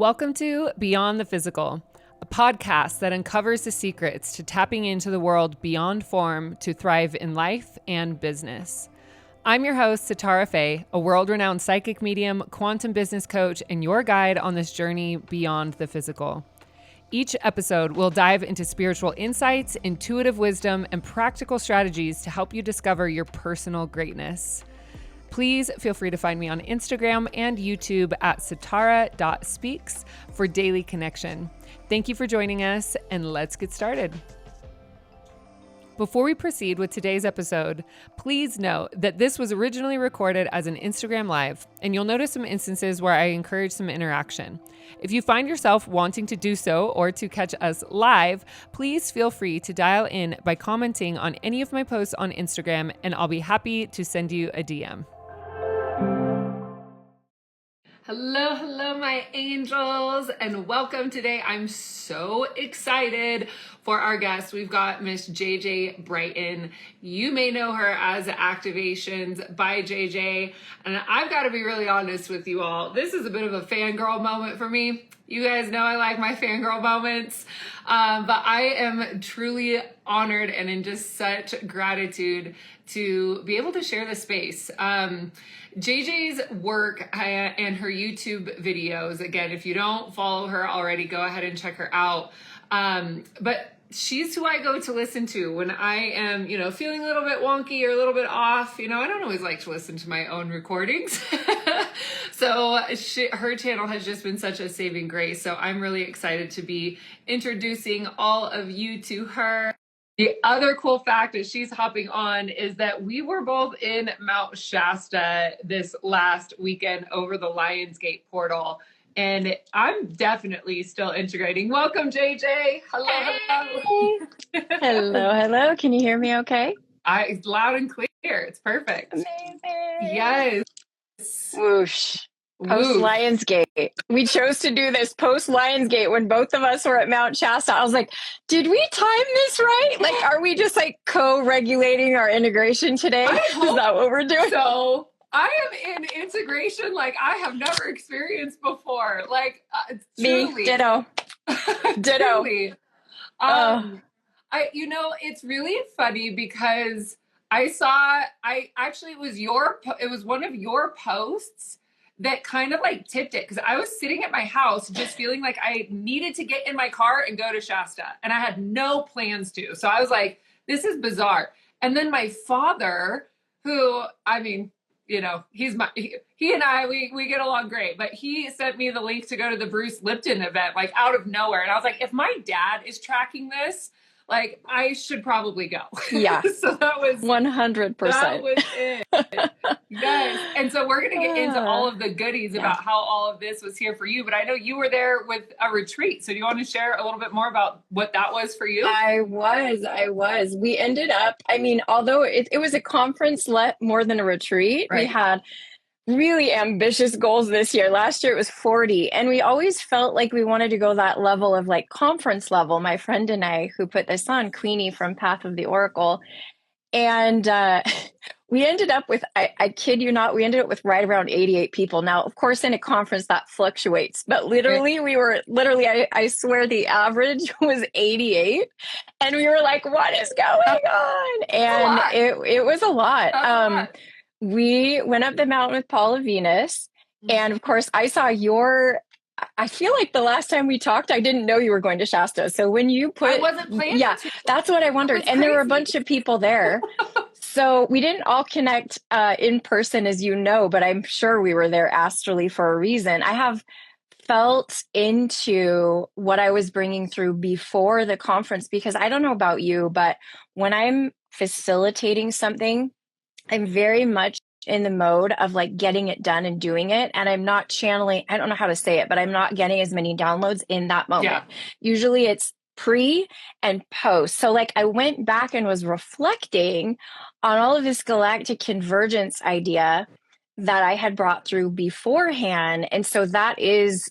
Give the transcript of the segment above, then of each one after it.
Welcome to Beyond the Physical, a podcast that uncovers the secrets to tapping into the world beyond form to thrive in life and business. I'm your host, Sitara Faye, a world-renowned psychic medium, quantum business coach, and your guide on this journey beyond the physical. Each episode will dive into spiritual insights, intuitive wisdom, and practical strategies to help you discover your personal greatness. Please feel free to find me on Instagram and YouTube at sitara.speaks for daily connection. Thank you for joining us, and let's get started. Before we proceed with today's episode, please note that this was originally recorded as an Instagram Live, and you'll notice some instances where I encourage some interaction. If you find yourself wanting to do so or to catch us live, please feel free to dial in by commenting on any of my posts on Instagram, and I'll be happy to send you a DM. Hello, my angels, and welcome today. I'm so excited for our guest. We've got Miss JJ Brighton. You may know her as Activations by JJ, and I've got to be really honest with you all. This is a bit of a fangirl moment for me. You guys know I like my fangirl moments, but I am truly honored and in just such gratitude to be able to share this space. JJ's work and her YouTube videos, again, if you don't follow her already, go ahead and check her out. But she's who I go to listen to when I am, feeling a little bit wonky or a little bit off. I don't always like to listen to my own recordings. So her channel has just been such a saving grace. So I'm really excited to be introducing all of you to her. The other cool fact that she's hopping on is that we were both in Mount Shasta this last weekend over the Lionsgate portal, and I'm definitely still integrating. Welcome, JJ. Hello. Hello. Can you hear me okay? It's loud and clear. It's perfect. Amazing. Yes. Whoosh. Post Lionsgate. We chose to do this post Lionsgate when both of us were at Mount Shasta. I was like, did we time this right? Like, are we just like co-regulating our integration today? Is that what we're doing? So I am in integration like I have never experienced before. Like, truly. Me, ditto. Ditto. Truly. It's really funny because it was one of your posts that kind of like tipped it, because I was sitting at my house just feeling like I needed to get in my car and go to Shasta, and I had no plans to. So I was like, this is bizarre. And then my father, who, he and I, we get along great, but he sent me the link to go to the Bruce Lipton event, like out of nowhere. And I was like, if my dad is tracking this, like, I should probably go. Yeah. So that was 100%. That was it. Yes. And so we're going to get into all of the goodies about how all of this was here for you. But I know you were there with a retreat. So do you want to share a little bit more about what that was for you? I was. We ended up, although it was a conference more than a retreat, right. We had really ambitious goals this year. Last year it was 40, and we always felt like we wanted to go that level of like conference level. My friend and I, who put this on, Queenie from Path of the Oracle, and we ended up with, I kid you not, we ended up with right around 88 people. Now, of course, in a conference that fluctuates, but literally I swear the average was 88, and we were like, what is going on? And it was a lot. We went up the mountain with Paula Venus. And of course, I feel like the last time we talked, I didn't know you were going to Shasta. So when you I wasn't planning to. That's what I wondered. And there were a bunch of people there. So we didn't all connect in person, as you know, but I'm sure we were there astrally for a reason. I have felt into what I was bringing through before the conference, because I don't know about you, but when I'm facilitating something, I'm very much in the mode of like getting it done and doing it. And I'm not channeling, I don't know how to say it, but I'm not getting as many downloads in that moment. Yeah. Usually it's pre and post. So like I went back and was reflecting on all of this galactic convergence idea that I had brought through beforehand. And so that is,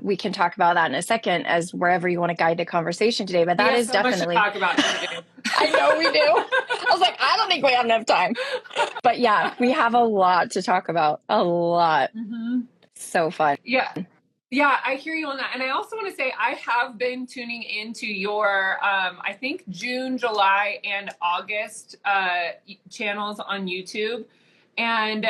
we can talk about that in a second as wherever you want to guide the conversation today, but that is so definitely much to talk about. I know we do. I was like, I don't think we have enough time, but yeah, we have a lot to talk about. A lot. Mm-hmm. So fun. Yeah. Yeah, I hear you on that. And I also want to say I have been tuning into your I think June, July, and August channels on YouTube. And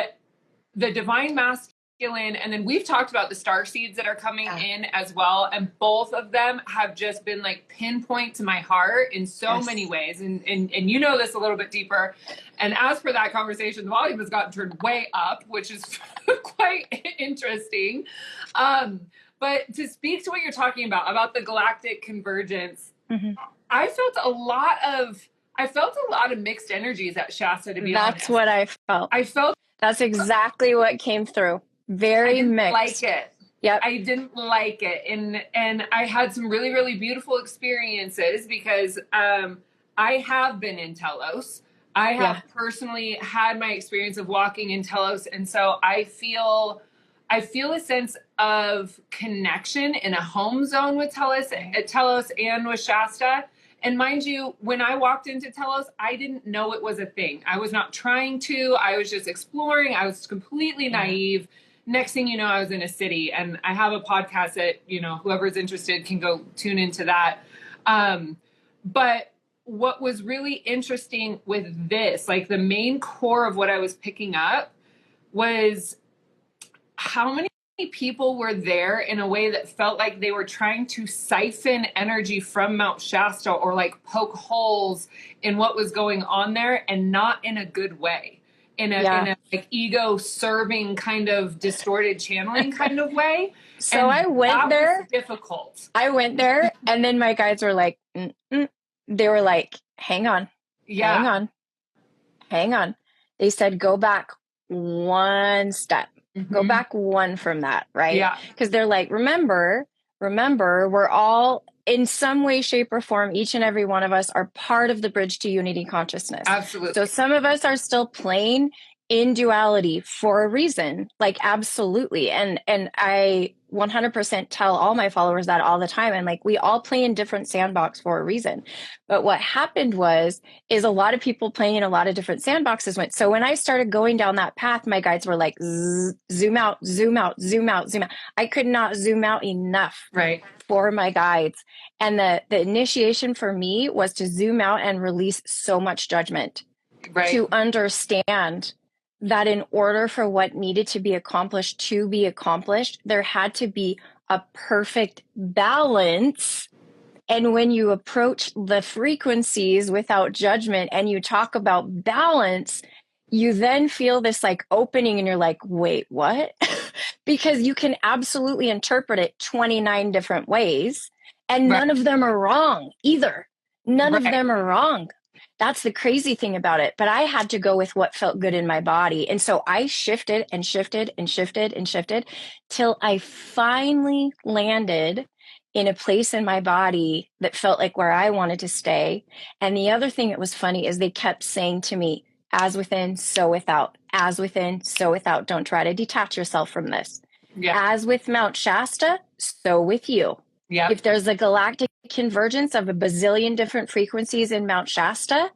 the divine masculine, and then we've talked about the star seeds that are coming in as well, and both of them have just been like pinpoint to my heart in so many ways, and you know this a little bit deeper. And as for that conversation, the volume has gotten turned way up, which is quite interesting. But to speak to what you're talking about the galactic convergence, I felt a lot of mixed energies at Shasta, to be honest. That's what I felt. That's exactly what came through. Very mixed. Like it. Yep. I didn't like it. And I had some really, really beautiful experiences because I have been in Telos. I have personally had my experience of walking in Telos. And so I feel a sense of connection in a home zone with Telos and with Shasta. And mind you, when I walked into Telos, I didn't know it was a thing. I was not trying to. I was just exploring. I was completely naive. Next thing you know, I was in a city. And I have a podcast that, whoever's interested can go tune into that. But what was really interesting with this, like the main core of what I was picking up was how many people were there in a way that felt like they were trying to siphon energy from Mount Shasta or like poke holes in what was going on there, and not in a good way, in a like ego serving kind of distorted channeling kind of way. So and I went there. Was difficult. I went there, and then my guides were like, they were like, hang on. They said, go back one step. Go back one from that, right? Yeah. Because they're like, remember, we're all in some way, shape, or form, each and every one of us are part of the bridge to unity consciousness. Absolutely. So some of us are still playing in duality for a reason, like absolutely. And I 100% tell all my followers that all the time. And like, we all play in different sandbox for a reason. But what happened is a lot of people playing in a lot of different sandboxes went. So when I started going down that path, my guides were like, zoom out, zoom out, zoom out, zoom out. I could not zoom out enough for my guides. And the initiation for me was to zoom out and release so much judgment, to understand that in order for what needed to be accomplished, there had to be a perfect balance. And when you approach the frequencies without judgment and you talk about balance, you then feel this like opening and you're like, wait, what? Because you can absolutely interpret it 29 different ways, and none of them are wrong either. None of them are wrong. That's the crazy thing about it. But I had to go with what felt good in my body. And so I shifted and shifted and shifted and shifted till I finally landed in a place in my body that felt like where I wanted to stay. And the other thing that was funny is they kept saying to me, as within, so without, as within, so without. Don't try to detach yourself from this. As with Mount Shasta, so with you. If there's a galactic convergence of a bazillion different frequencies in Mount Shasta,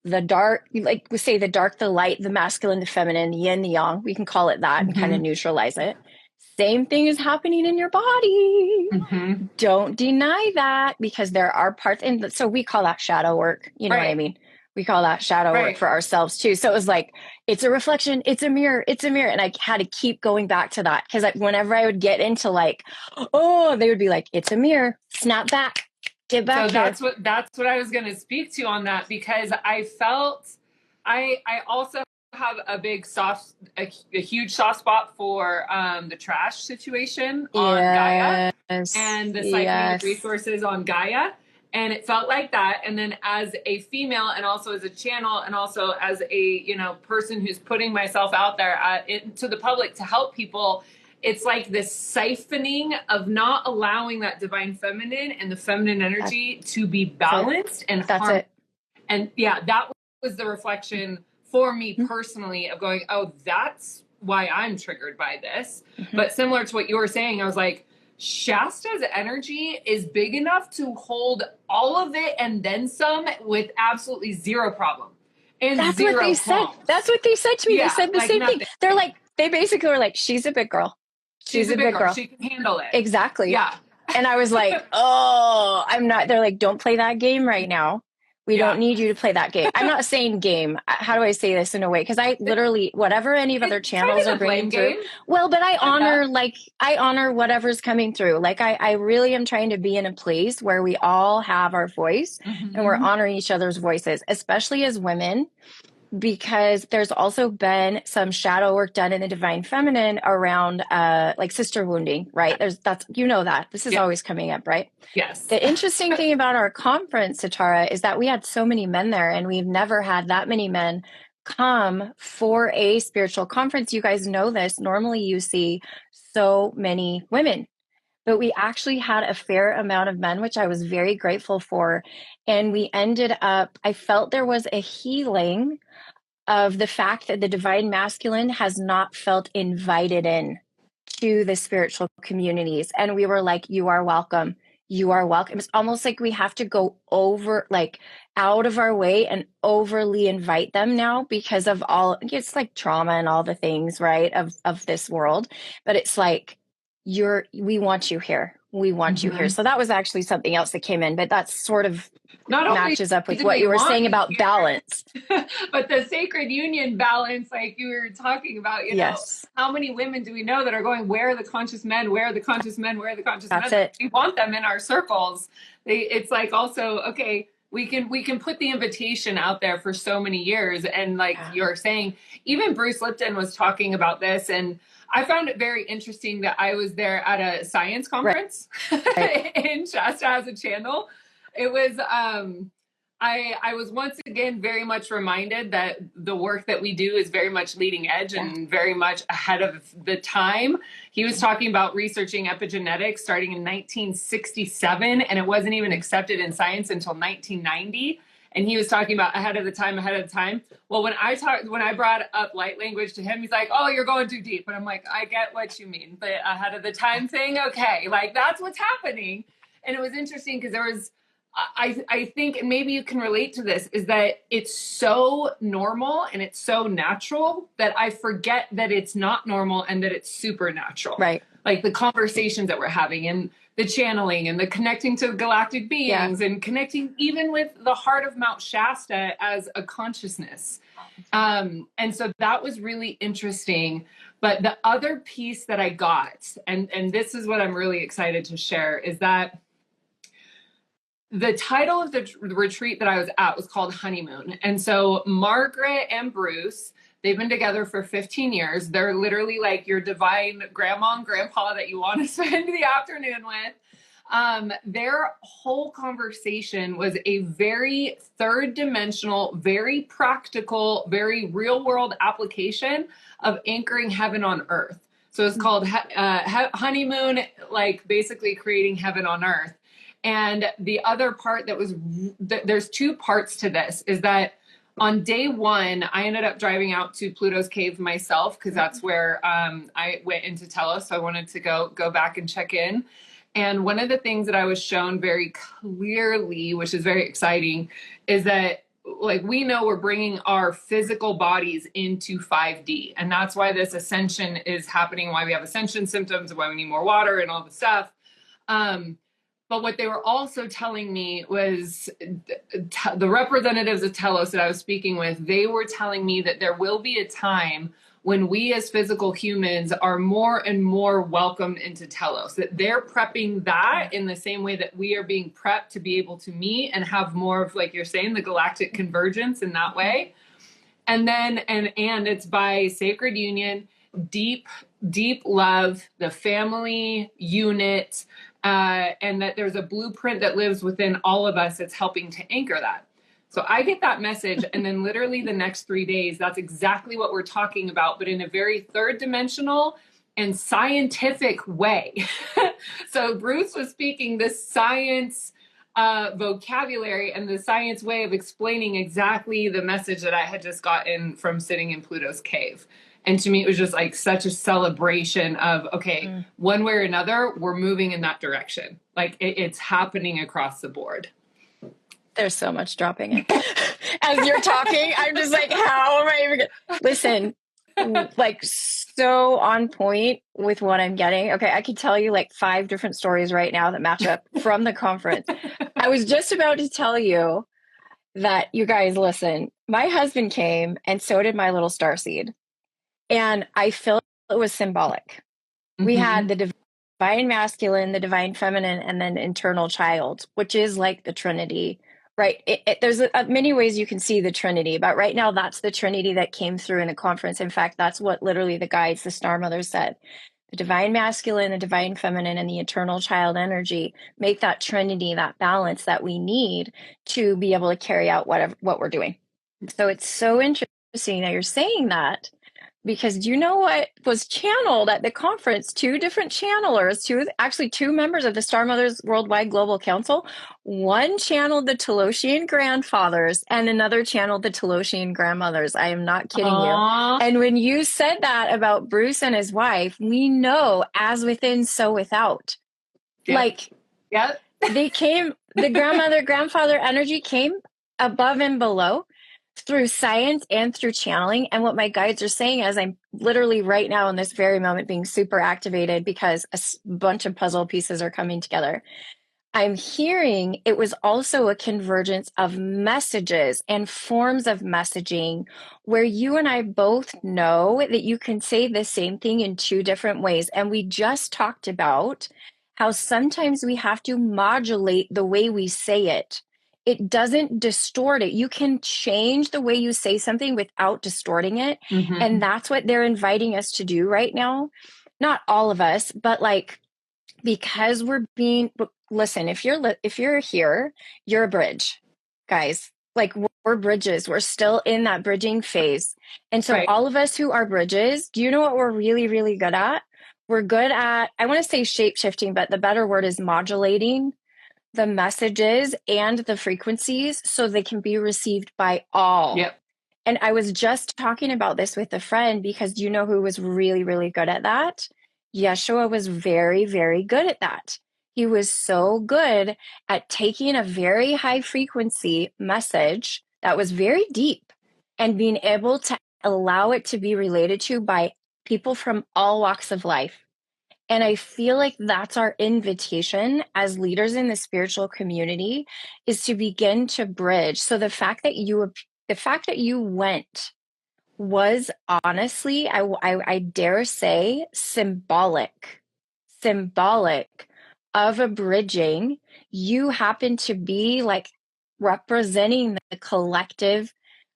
the dark, like we say, the dark, the light, the masculine, the feminine, the yin, the yang, we can call it that and kind of neutralize it. Same thing is happening in your body. Don't deny that, because there are parts, and so we call that shadow work. You know what I mean? We call that shadow work for ourselves too. So it was like, it's a reflection, it's a mirror. And I had to keep going back to that, because whenever I would get into like, oh, they would be like, it's a mirror, snap back, get back. So that's what I was going to speak to on that, because I felt, I also have a huge soft spot for the trash situation on Gaia and the siphoning of resources on Gaia. And it felt like that. And then as a female, and also as a channel, and also as a, person who's putting myself out there to the public to help people, it's like this siphoning of not allowing that divine feminine and the feminine energy to be balanced and harmonious. And that was the reflection for me personally of going, oh, that's why I'm triggered by this. But similar to what you were saying, I was like, Shasta's energy is big enough to hold all of it and then some with absolutely zero problem. And that's what they said. That's what they said to me. They said the same thing. They're like, they basically were like, she's a big girl. She's a big girl. She can handle it. Exactly. Yeah. And I was like, oh, I'm not. They're like, don't play that game right now. We don't need you to play that game. I'm not saying game. How do I say this in a way? Because I literally, whatever any of other channels are bringing through. Well, but I honor whatever's coming through. Like I really am trying to be in a place where we all have our voice and we're honoring each other's voices, especially as women, because there's also been some shadow work done in the divine feminine around like sister wounding, right? That this is always coming up, right? Yes. The interesting thing about our conference, Sitara, is that we had so many men there, and we've never had that many men come for a spiritual conference. You guys know this. Normally you see so many women, but we actually had a fair amount of men, which I was very grateful for. And we ended up, I felt there was a healing of the fact that the divine masculine has not felt invited in to the spiritual communities. And we were like, you are welcome. You are welcome. It's almost like we have to go out of our way and overly invite them now because of it's like trauma and all the things, right, of this world. But it's like, we want you here. We want you here. So that was actually something else that came in, but that's sort of matches up with what you were saying about balance. But the sacred union balance, like you were talking about, yes. know, how many women do we know that are going, where are the conscious men? Where are the conscious men? Where are the conscious That's men? It. We want them in our circles. It's like also, okay, we can put the invitation out there for so many years. And like you're saying, even Bruce Lipton was talking about this, and I found it very interesting that I was there at a science conference right. in Shasta as a channel. It was, I was once again very much reminded that the work that we do is very much leading edge and very much ahead of the time. He was talking about researching epigenetics starting in 1967, and it wasn't even accepted in science until 1990. And he was talking about ahead of the time. Well, when I brought up light language to him, he's like, oh, you're going too deep. And I'm like, I get what you mean. The ahead of the time thing. Okay. Like that's what's happening. And it was interesting because there was, I think, and maybe you can relate to this, is that it's so normal and it's so natural that I forget that it's not normal and that it's supernatural. Right. Like the conversations that we're having and the channeling and the connecting to galactic beings and connecting even with the heart of Mount Shasta as a consciousness. And so that was really interesting. But the other piece that I got, and this is what I'm really excited to share, is that the title of the retreat that I was at was called Honeymoon. And so Margaret and Bruce, they've been together for 15 years. They're literally like your divine grandma and grandpa that you want to spend the afternoon with. Their whole conversation was a very third dimensional, very practical, very real world application of anchoring heaven on earth. So it's called Honeymoon, like basically creating heaven on earth. And the other part there's two parts to this, is that on day one, I ended up driving out to Pluto's cave myself, because that's where I went into Telos. So I wanted to go back and check in. And one of the things that I was shown very clearly, which is very exciting, is that like we know we're bringing our physical bodies into 5D. And that's why this ascension is happening, why we have ascension symptoms, why we need more water and all the stuff. But what they were also telling me was the representatives of Telos that I was speaking with, they were telling me that there will be a time when we as physical humans are more and more welcomed into Telos, that they're prepping that in the same way that we are being prepped to be able to meet and have more of, like you're saying, the galactic convergence in that way. And then, and it's by sacred union, deep love, the family unit, and that there's a blueprint that lives within all of us that's helping to anchor that. So I get that message, and then literally the next 3 days, that's exactly what we're talking about, but in a very third dimensional and scientific way. So Bruce was speaking this science vocabulary and the science way of explaining exactly the message that I had just gotten from sitting in Pluto's cave. And to me, it was just like such a celebration of, okay, one way or another, we're moving in that direction. Like it's happening across the board. There's so much dropping in. As you're talking, I'm just like, how am I even going to listen? Like so on point with what I'm getting. Okay, I could tell you like 5 different stories right now that match up from the conference. I was just about to tell you that, you guys, listen, my husband came and so did my little starseed. And I feel it was symbolic. We had the divine masculine, the divine feminine, and then internal child, which is like the Trinity, right? There's many ways you can see the Trinity, but right now that's the Trinity that came through in the conference. In fact, that's what literally the guides, the Star Mothers said. The divine masculine, the divine feminine, and the eternal child energy make that Trinity, that balance that we need to be able to carry out what we're doing. So it's so interesting that you're saying that, because do you know what was channeled at the conference? 2 different channelers, two members of the Star Mothers Worldwide Global Council. One channeled the Teloshian grandfathers and another channeled the Teloshian grandmothers. I am not kidding you. And when you said that about Bruce and his wife, we know as within, so without. Like, they came, the grandmother, grandfather energy came above and below, through science and through channeling. And what my guides are saying is, I'm literally right now in this very moment being super activated because a bunch of puzzle pieces are coming together. I'm hearing it was also a convergence of messages and forms of messaging where you and I both know that you can say the same thing in 2 different ways. And we just talked about how sometimes we have to modulate the way we say it. It doesn't distort it. You can change the way you say something without distorting it. And that's what they're inviting us to do right now. Not all of us, but like, because we're being, listen, if you're here, you're a bridge, guys. Like, we're bridges. We're still in that bridging phase. And so all of us who are bridges, do you know what we're really, really good at? We're good at, I want to say shape shifting, but the better word is modulating the messages and the frequencies so they can be received by all. And I was just talking about this with a friend, because do you know who was really, really good at that? Yeshua was very, very good at that. He was so good at taking a very high frequency message that was very deep and being able to allow it to be related to by people from all walks of life. And I feel like that's our invitation as leaders in the spiritual community, is to begin to bridge. So the fact that you went was honestly, I dare say, symbolic of a bridging. You happen to be like representing the collective,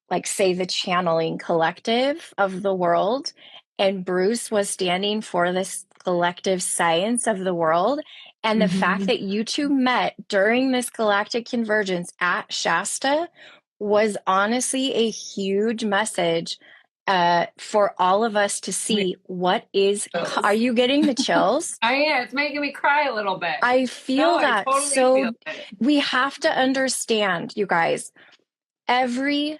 like say the channeling collective of the world. And Bruce was standing for this collective science of the world. And the fact that you 2 met during this galactic convergence at Shasta was honestly a huge message for all of us to see what is. Are you getting the chills? I am. It's making me cry a little bit. I feel that. I totally feel it. We have to understand, you guys, every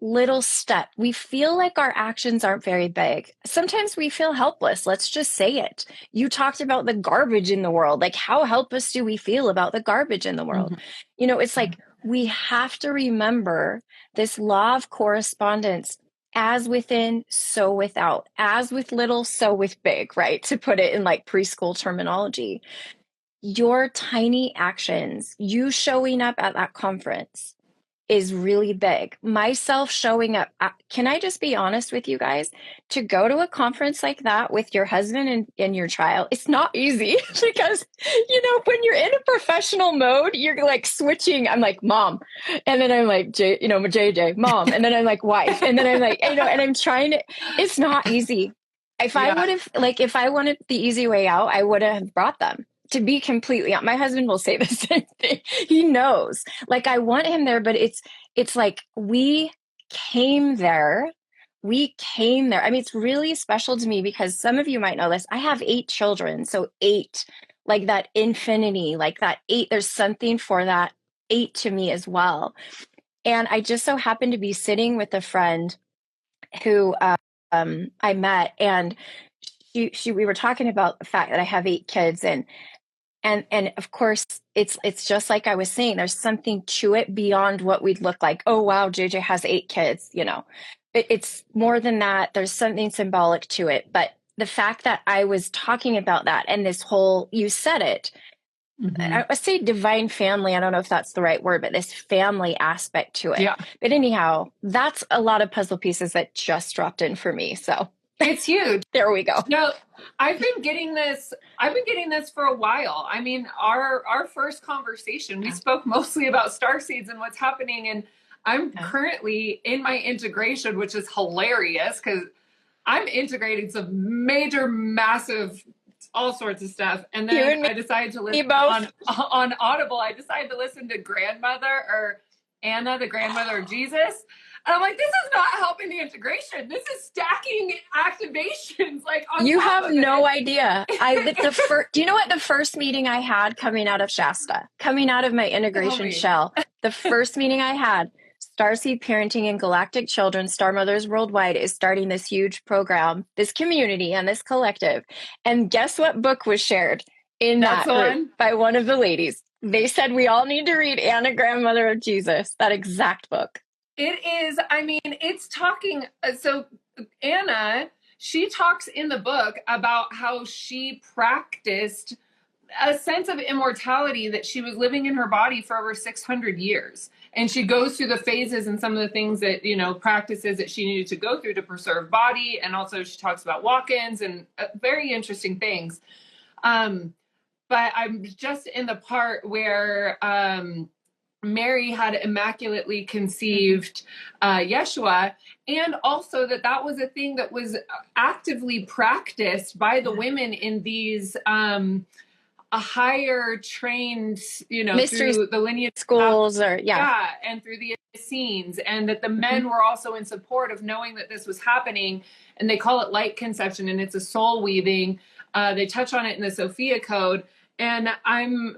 little step. We feel like our actions aren't very big. Sometimes we feel helpless. Let's just say it. You talked about the garbage in the world. Like, how helpless do we feel about the garbage in the world? You know, it's like we have to remember this law of correspondence. As within, so without. As with little, so with big, right? To put it in like preschool terminology. Your tiny actions, you showing up at that conference, is really big. Myself showing up. Can I just be honest with you guys? To go to a conference like that with your husband and your child, it's not easy because, you know, when you're in a professional mode, you're like switching. I'm like, mom. And then I'm like, JJ, mom. And then I'm like, wife. And then I'm like, and I'm trying to, it's not easy. If I wanted the easy way out, I would have brought them. To be completely honest, my husband will say the same thing. He knows, like, I want him there, but it's like we came there. I mean, it's really special to me because some of you might know this. I have 8 children. So 8, like that infinity, like that 8, there's something for that 8 to me as well. And I just so happened to be sitting with a friend who I met, and we were talking about the fact that I have 8 kids, and of course, it's just like I was saying, there's something to it beyond what we'd look like. Oh, wow, JJ has 8 kids, you know. It's more than that. There's something symbolic to it. But the fact that I was talking about that and this whole, you said it, Mhm. I say divine family. I don't know if that's the right word, but this family aspect to it. Yeah. But anyhow, that's a lot of puzzle pieces that just dropped in for me. So It's huge. there we go. No, I've been getting this. I've been getting this for a while. I mean, our first conversation, we spoke mostly about star seeds and what's happening. And I'm currently in my integration, which is hilarious because I'm integrating some major, massive, all sorts of stuff. And You then and I decided to listen both. on Audible. I decided to listen to Grandmother or Anna, the grandmother of Jesus. And I'm like, this is not helping the integration. This is stacking activations like on You top have of no it. idea. Do you know what the first meeting I had coming out of Shasta, coming out of my integration shell, the first meeting I had, Starseed Parenting and Galactic Children, Star Mothers Worldwide is starting this huge program, this community and this collective. And guess what book was shared in That's that the group one. by one of the ladies? They said we all need to read Anna, Grandmother of Jesus, that exact book. It is, I mean, it's talking. So Anna, she talks in the book about how she practiced a sense of immortality, that she was living in her body for over 600 years. And she goes through the phases and some of the things that, practices that she needed to go through to preserve body. And also she talks about walk-ins and very interesting things. But I'm just in the part where Mary had immaculately conceived Yeshua, and also that was a thing that was actively practiced by the women in these a higher trained, Mystery through the lineage schools and through the scenes, and that the men were also in support of knowing that this was happening, and they call it light conception, and it's a soul weaving. They touch on it in the Sophia Code, and I mean,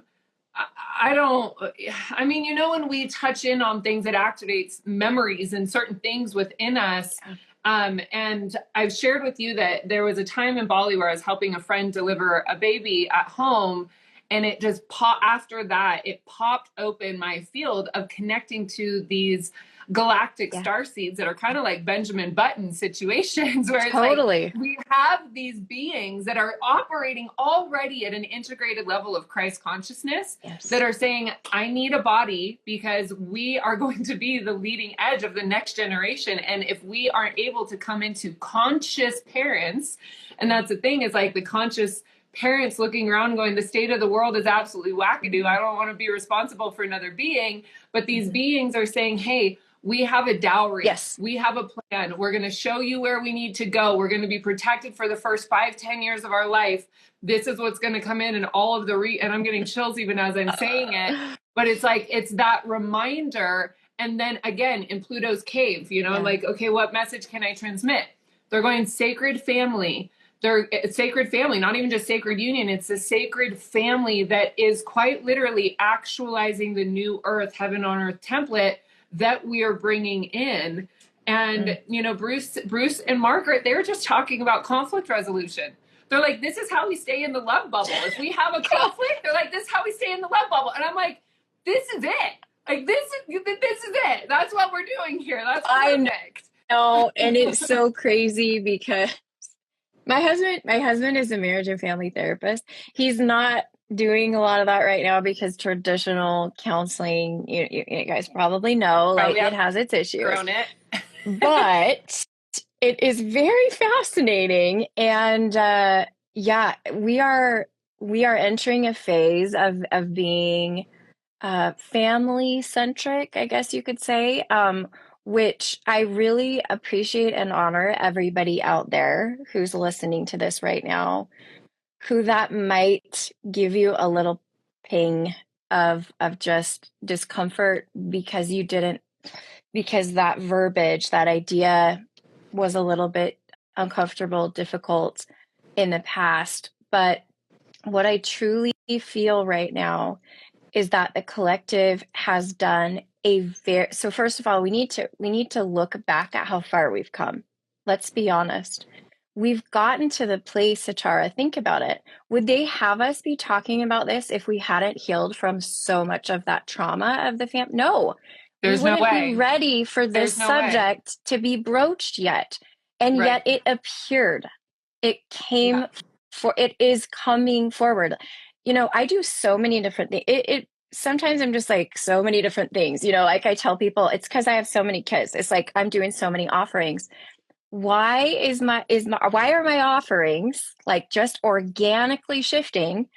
when we touch in on things, that activates memories and certain things within us. And I've shared with you that there was a time in Bali where I was helping a friend deliver a baby at home. And it just after that, it popped open my field of connecting to these galactic star seeds that are kind of like Benjamin Button situations, where it's like we have these beings that are operating already at an integrated level of Christ consciousness, that are saying, I need a body because we are going to be the leading edge of the next generation. And if we aren't able to come into conscious parents, and that's the thing, is like the conscious parents looking around going, the state of the world is absolutely wackadoo. I don't want to be responsible for another being. But these beings are saying, hey, we have a dowry. Yes. We have a plan. We're going to show you where we need to go. We're going to be protected for the first 5-10 years of our life. This is what's going to come in, and all of the and I'm getting chills even as I'm saying it. But it's like, it's that reminder. And then again, in Pluto's cave, like, okay, what message can I transmit? They're going sacred family. They're sacred family, not even just sacred union. It's a sacred family that is quite literally actualizing the new earth, heaven on earth template that we are bringing in. And, Bruce and Margaret, they were just talking about conflict resolution. They're like, this is how we stay in the love bubble. If we have a conflict, they're like, this is how we stay in the love bubble. And I'm like, this is it. Like, this is it. That's what we're doing here. That's perfect. I know. And it's so crazy because my husband is a marriage and family therapist. He's not doing a lot of that right now because traditional counseling, you guys probably know, it has its issues. But it is very fascinating. And we are entering a phase of being family centric, I guess you could say. Which I really appreciate and honor everybody out there who's listening to this right now, who that might give you a little ping of just discomfort because that verbiage, that idea was a little bit uncomfortable, difficult in the past. But what I truly feel right now is that the collective has done so first of all, we need to look back at how far we've come. Let's be honest. We've gotten to the place, Sitara, think about it. Would they have us be talking about this if we hadn't healed from so much of that trauma of the family? No. There's we wouldn't no way. be ready for this subject to be broached yet. And yet it appeared. It Yeah. came for, it is coming forward. I do so many different things. Sometimes I'm just like so many different things, like I tell people it's because I have so many kids. It's like I'm doing so many offerings. Why are my offerings like just organically shifting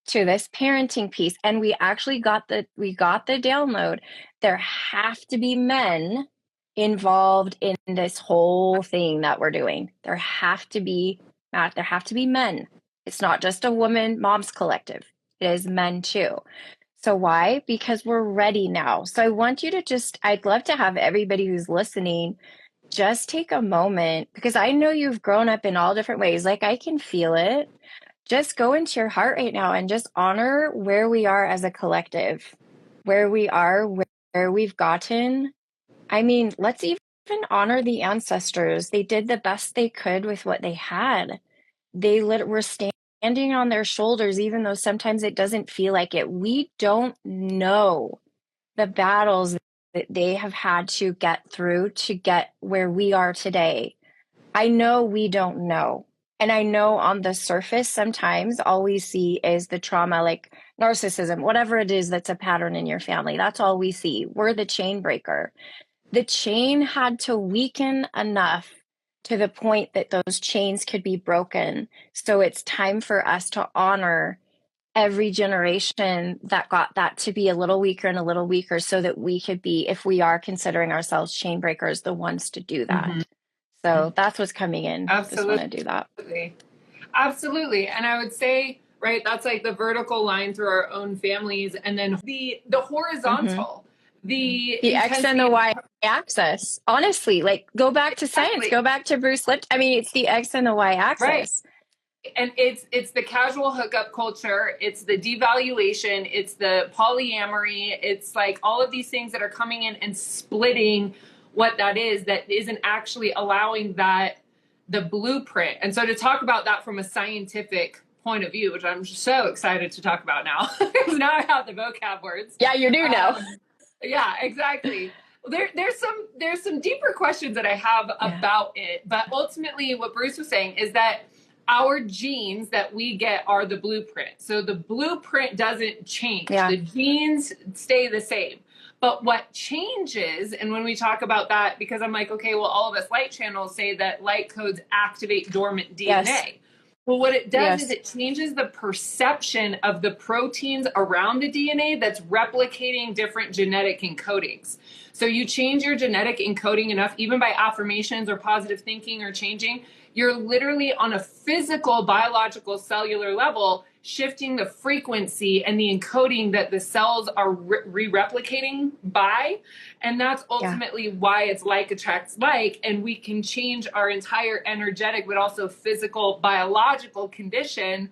to this parenting piece? And we got the download. There have to be men involved in this whole thing that we're doing. There have to be men. It's not just a woman mom's collective. It is men too. So why? Because we're ready now. So I'd love to have everybody who's listening just take a moment, because I know you've grown up in all different ways. Like I can feel it. Just go into your heart right now and just honor where we are as a collective, where we are, where we've gotten. I mean, let's even honor the ancestors. They did the best they could with what they had. Were standing on their shoulders, even though sometimes it doesn't feel like it. We don't know the battles that they have had to get through to get where we are today. I know we don't know. And I know on the surface, sometimes all we see is the trauma, like narcissism, whatever it is that's a pattern in your family. That's all we see. We're the chain breaker. The chain had to weaken enough to the point that those chains could be broken. So it's time for us to honor every generation that got that to be a little weaker and a little weaker, so that we could be, if we are considering ourselves chain breakers, the ones to do that. So that's what's coming in. Just want to do that. Absolutely. And I would say, right, that's like the vertical line through our own families, and then the horizontal, the X and the Y axis. Honestly, like go back to science, go back to Bruce Lipton. I mean, it's the X and the Y axis. Right. And it's the casual hookup culture, it's the devaluation, it's the polyamory, it's like all of these things that are coming in and splitting what that isn't actually allowing the blueprint. And so to talk about that from a scientific point of view, which I'm so excited to talk about now, because now I have the vocab words. Yeah, you do now. Yeah, exactly. There's some deeper questions that I have about it, but ultimately what Bruce was saying is that our genes that we get are the blueprint. So the blueprint doesn't change. Yeah. The genes stay the same. But what changes, and when we talk about that, because I'm like, okay, well, all of us light channels say that light codes activate dormant DNA. Yes. Well, what it does is it changes the perception of the proteins around the DNA that's replicating different genetic encodings. So you change your genetic encoding enough, even by affirmations or positive thinking or changing, you're literally on a physical, biological, cellular level, shifting the frequency and the encoding that the cells are re-replicating by. And that's ultimately why it's like attracts like, and we can change our entire energetic, but also physical, biological condition.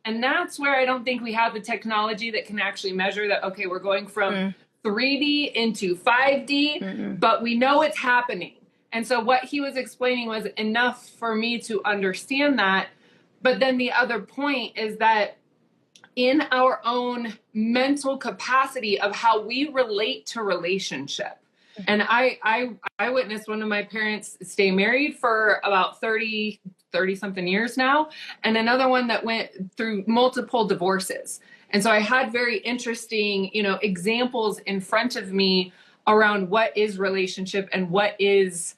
And that's where I don't think we have the technology that can actually measure that, okay, we're going from 3D into 5D, but we know it's happening. And so what he was explaining was enough for me to understand that. But then the other point is that in our own mental capacity of how we relate to relationship. And I witnessed one of my parents stay married for about 30 something years now, and another one that went through multiple divorces. And so I had very interesting, examples in front of me around what is relationship and what does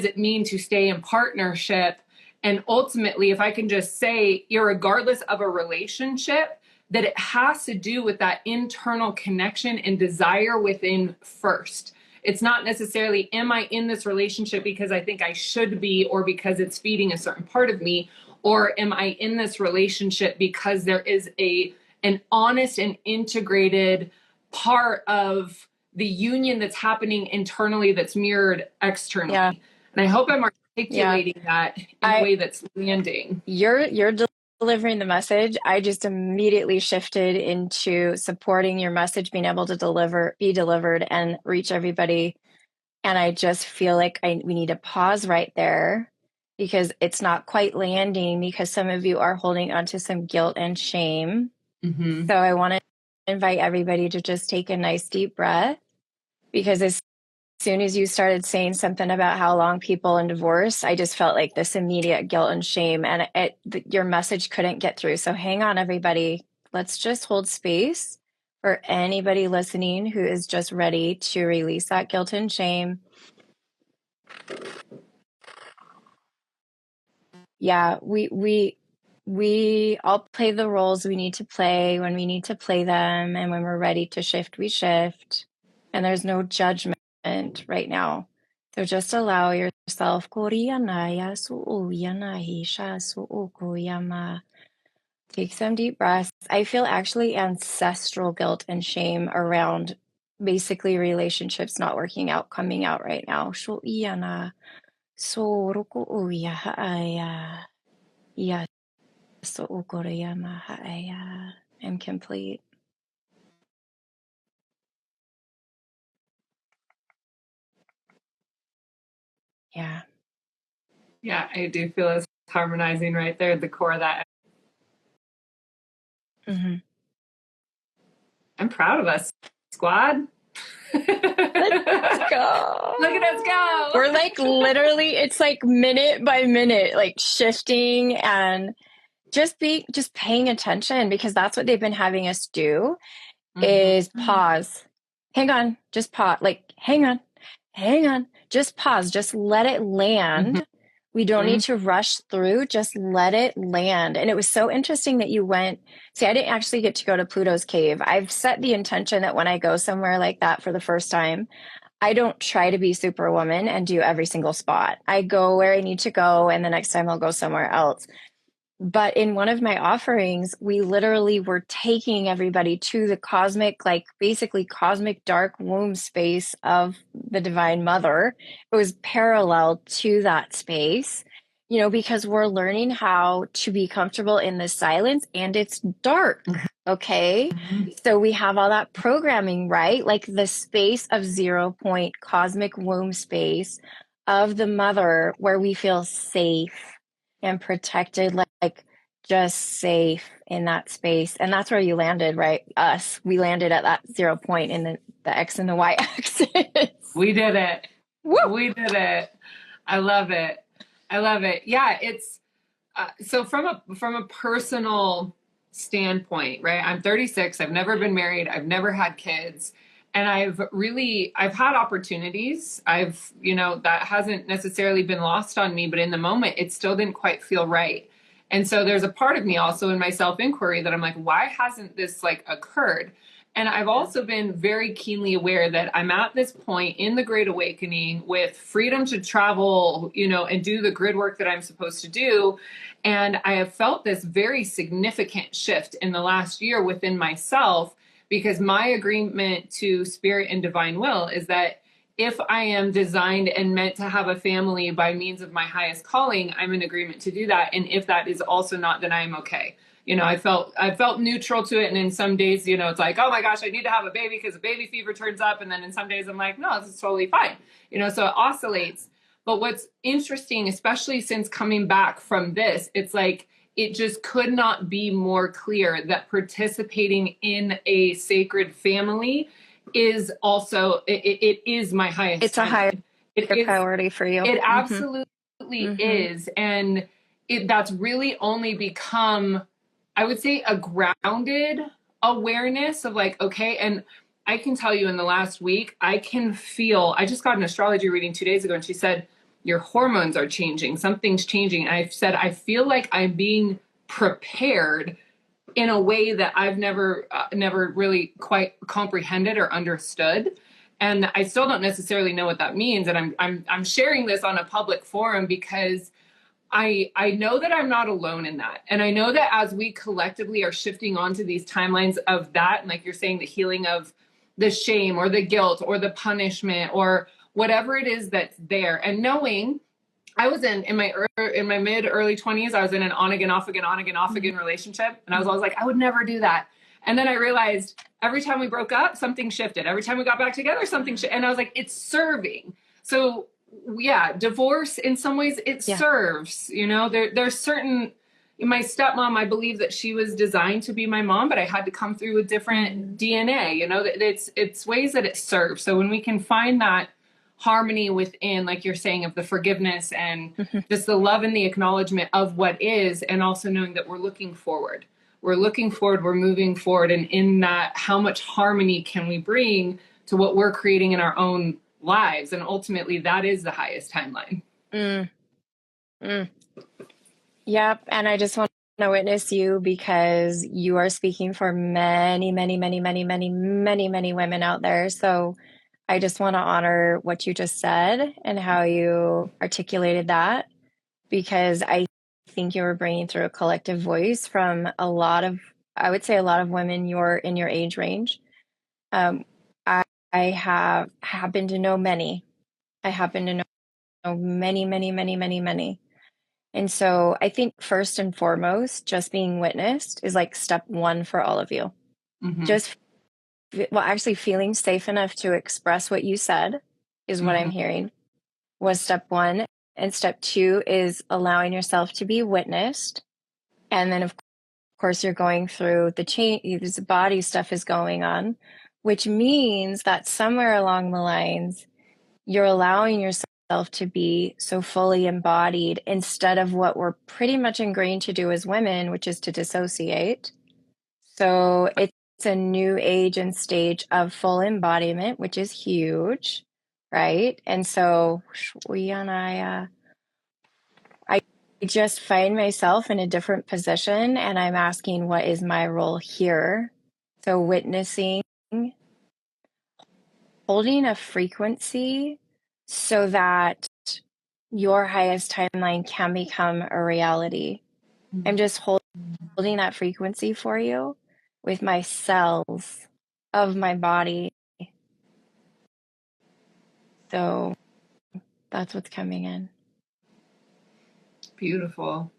it mean to stay in partnership. And ultimately, if I can just say, irregardless of a relationship, that it has to do with that internal connection and desire within first. It's not necessarily, am I in this relationship because I think I should be, or because it's feeding a certain part of me, or am I in this relationship because there is an honest and integrated part of the union that's happening internally that's mirrored externally. Yeah. And I hope I'm articulating that in a way that's landing. You're delivering the message. I just immediately shifted into supporting your message, being able to be delivered and reach everybody. And I just feel like we need to pause right there, because it's not quite landing, because some of you are holding onto some guilt and shame. Mm-hmm. So I want to invite everybody to just take a nice deep breath, because as soon as you started saying something about how long people in divorce, I just felt like this immediate guilt and shame, and your message couldn't get through. So hang on, everybody. Let's just hold space for anybody listening who is just ready to release that guilt and shame. Yeah, we all play the roles we need to play when we need to play them, and when we're ready to shift, we shift. And there's no judgment right now. So just allow yourself. Take some deep breaths. I feel actually ancestral guilt and shame around basically relationships not working out, coming out right now. I'm complete. Yeah. Yeah, I do feel us harmonizing right there at the core of that. Mm-hmm. I'm proud of us, squad. Let's go. Look at us go. We're like literally, it's like minute by minute, like shifting and just paying attention, because that's what they've been having us do is pause. Hang on, just pause. Like, hang on, just pause. Just let it land. We don't need to rush through. Just let it land. And it was so interesting that you went. See, I didn't actually get to go to Pluto's cave. I've set the intention that when I go somewhere like that for the first time, I don't try to be Superwoman and do every single spot. I go where I need to go, and the next time I'll go somewhere else. But in one of my offerings, we literally were taking everybody to the cosmic, like basically cosmic dark womb space of the Divine Mother. It was parallel to that space, because we're learning how to be comfortable in the silence, and it's dark. Okay. So we have all that programming, right? Like the space of 0 point cosmic womb space of the mother, where we feel safe and protected, like just safe in that space. And that's where you landed, right? We landed at that 0 point in the X and the Y axis. We did it. Woo! We did it. I love it. Yeah, it's so from a personal standpoint, right? I'm 36. I've never been married. I've never had kids. And I've had opportunities. That hasn't necessarily been lost on me, but in the moment, it still didn't quite feel right. And so there's a part of me also in my self-inquiry that I'm like, why hasn't this occurred? And I've also been very keenly aware that I'm at this point in the Great Awakening with freedom to travel, and do the grid work that I'm supposed to do. And I have felt this very significant shift in the last year within myself, because my agreement to spirit and divine will is that if I am designed and meant to have a family by means of my highest calling, I'm in agreement to do that. And if that is also not, then I am okay. I felt neutral to it. And in some days, it's like, oh my gosh, I need to have a baby because a baby fever turns up. And then in some days I'm like, no, this is totally fine. So it oscillates. But what's interesting, especially since coming back from this, it's like, it just could not be more clear that participating in a sacred family is also, it is my highest. It's a higher priority for you. It absolutely is. And that's really only become, I would say, a grounded awareness of like, okay. And I can tell you in the last week, I just got an astrology reading 2 days ago, and she said, your hormones are changing. Something's changing. And I said, I feel like I'm being prepared in a way that I've never really quite comprehended or understood. And I still don't necessarily know what that means. And I'm sharing this on a public forum because I know that I'm not alone in that. And I know that as we collectively are shifting onto these timelines of that, and like you're saying, the healing of the shame or the guilt or the punishment or whatever it is that's there, and knowing I was in my mid early 20s, I was in an on again, off again relationship. And I was always like, I would never do that. And then I realized every time we broke up, something shifted. Every time we got back together, something shifted. And I was like, it's serving. So yeah, divorce in some ways it serves, there's certain, my stepmom, I believe that she was designed to be my mom, but I had to come through with different DNA, it's ways that it serves. So when we can find that harmony within, like you're saying, of the forgiveness and Mhm. just the love and the acknowledgement of what is, and also knowing that we're looking forward. We're looking forward, we're moving forward. And in that, how much harmony can we bring to what we're creating in our own lives? And ultimately, that is the highest timeline. Mm, mm. Yep. And I just want to witness you because you are speaking for many, many, many, many, many, many, many women out there. So I just want to honor what you just said and how you articulated that, because I think you were bringing through a collective voice from a lot of, I would say, a lot of women in your age range. Um, I, I have happen to know many. I happen to know many, many, many, many, many. And so I think first and foremost, just being witnessed is like step one for all of you. Mm-hmm. Just, well, actually feeling safe enough to express what you said is what I'm Mm-hmm. hearing was step one. And step two is allowing yourself to be witnessed. And then, of course, you're going through the change, the body stuff is going on, which means that somewhere along the lines, you're allowing yourself to be so fully embodied instead of what we're pretty much ingrained to do as women, which is to dissociate. So it's a new age and stage of full embodiment, which is huge, right? And so I just find myself in a different position and I'm asking, what is my role here? So witnessing, holding a frequency so that your highest timeline can become a reality. I'm just holding that frequency for you with my cells of my body. So that's what's coming in. Beautiful.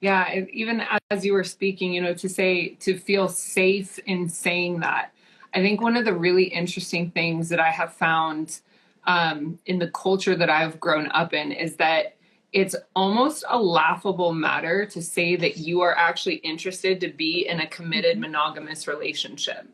Yeah, even as you were speaking, to feel safe in saying that. I think one of the really interesting things that I have found in the culture that I've grown up in is that it's almost a laughable matter to say that you are actually interested to be in a committed monogamous relationship.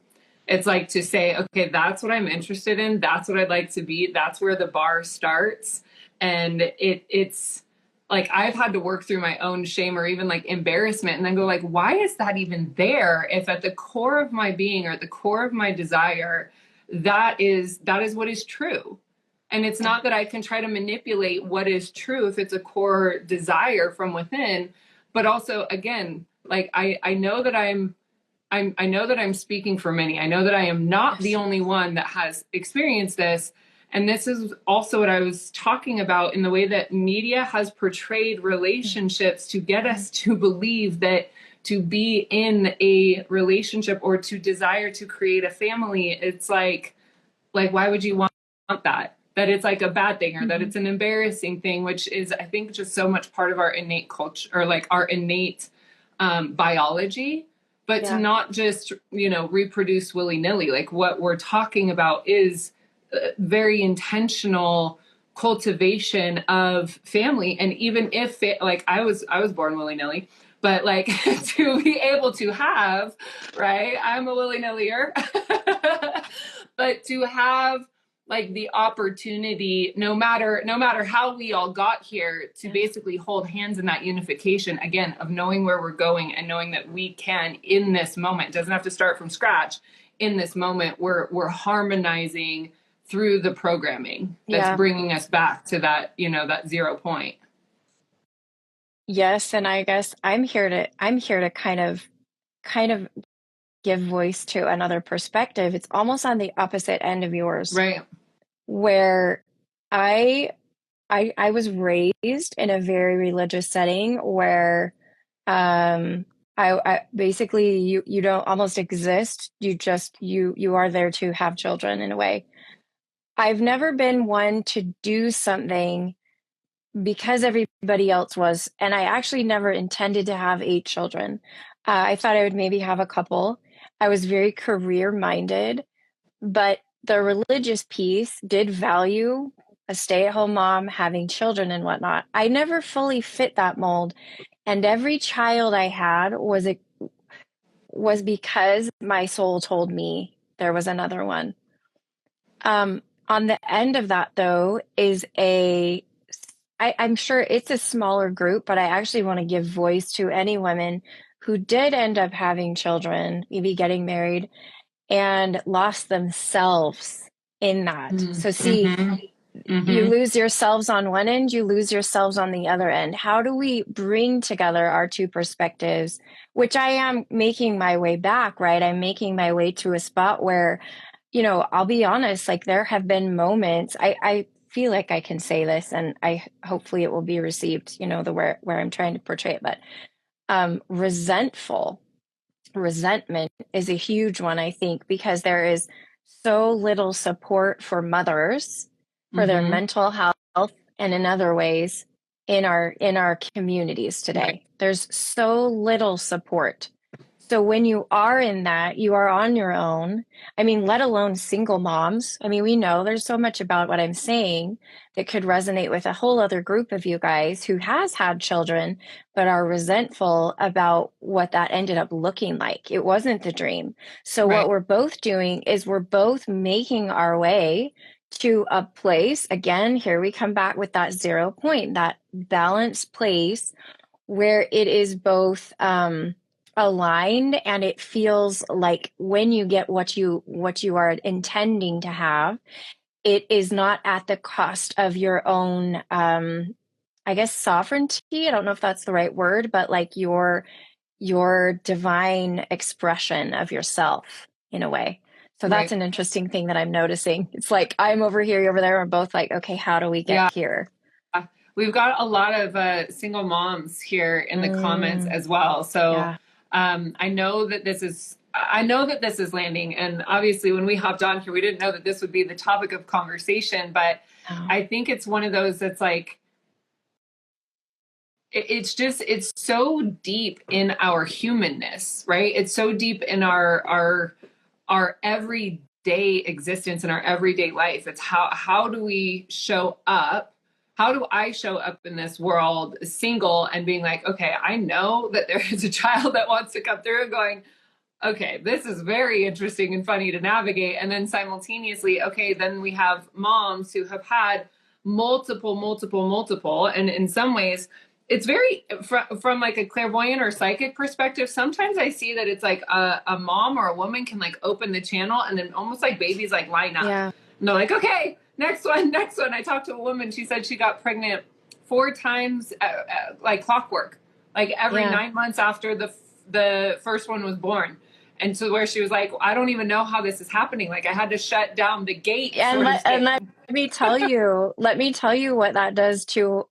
It's like to say, okay, that's what I'm interested in. That's what I'd like to be. That's where the bar starts. And it's like I've had to work through my own shame or even like embarrassment and then go like, why is that even there? If at the core of my being or at the core of my desire, that is what is true. And it's not that I can try to manipulate what is true if it's a core desire from within, but also again, like I know that I know that I'm speaking for many. I know that I am not the only one that has experienced this. And this is also what I was talking about in the way that media has portrayed relationships to get us to believe that to be in a relationship or to desire to create a family, it's like why would you want that? That it's like a bad thing or that it's an embarrassing thing, which is, I think, just so much part of our innate culture or like our innate biology, but to not just, reproduce willy nilly. Like what we're talking about is very intentional cultivation of family. And even if like I was born willy nilly, but like to be able to have, right? I'm a willy nillyer, but to have like the opportunity, no matter how we all got here, to basically hold hands in that unification again of knowing where we're going and knowing that we can in this moment. It doesn't have to start from scratch. In this moment, we're harmonizing through the programming that's bringing us back to that, that 0 point. Yes, and I guess I'm here to kind of give voice to another perspective. It's almost on the opposite end of yours, Right. where I I was raised in a very religious setting where I basically you don't almost exist. You are there to have children in a way. I've never been one to do something because everybody else was, and I actually never intended to have 8 children. I thought I would maybe have a couple. I was very career minded, but the religious piece did value a stay at home mom, having children and whatnot. I never fully fit that mold. And every child I had was because my soul told me there was another one. on the end of that, though, is I'm sure it's a smaller group, but I actually want to give voice to any women who did end up having children, maybe getting married, and lost themselves in that. So see, you lose yourselves on one end, you lose yourselves on the other end. How do we bring together our two perspectives, which I am making my way back, right? I'm making my way to a spot where, I'll be honest, like there have been moments, I feel like I can say this and I hopefully it will be received, the where I'm trying to portray it, but resentment is a huge one, I think, because there is so little support for mothers for their mental health and in other ways in our communities today. Right. There's so little support. So when you are in that, you are on your own. I mean, let alone single moms. I mean, we know there's so much about what I'm saying that could resonate with a whole other group of you guys who has had children, but are resentful about what that ended up looking like. It wasn't the dream. So what we're both doing is we're both making our way to a place. Again, here we come back with that 0 point, that balanced place where it is both, aligned and it feels like when you get what you are intending to have, it is not at the cost of your own I guess sovereignty. I don't know if that's the right word, but like your divine expression of yourself in a way. So that's an interesting thing that I'm noticing. It's like I'm over here, you're over there, we're both like, okay, how do we get here? We've got a lot of single moms here in the comments as well. So I know that this is landing. And obviously when we hopped on here, we didn't know that this would be the topic of conversation, but I think it's one of those that's like, it's so deep in our humanness, right? It's so deep in our everyday existence and our everyday life. It's how do we show up? How do I show up in this world single and being like, okay, I know that there is a child that wants to come through and going, okay, this is very interesting and funny to navigate. And then simultaneously, okay, then we have moms who have had multiple. And in some ways, it's very, from like a clairvoyant or psychic perspective, sometimes I see that it's like a mom or a woman can like open the channel and then almost like babies like line up. Yeah. And they're like, okay, next one. I talked to a woman, she said she got pregnant 4 times like clockwork, like every 9 months after the first one was born. And so where she was like, I don't even know how this is happening. Like I had to shut down the gate. And let me tell you what that does to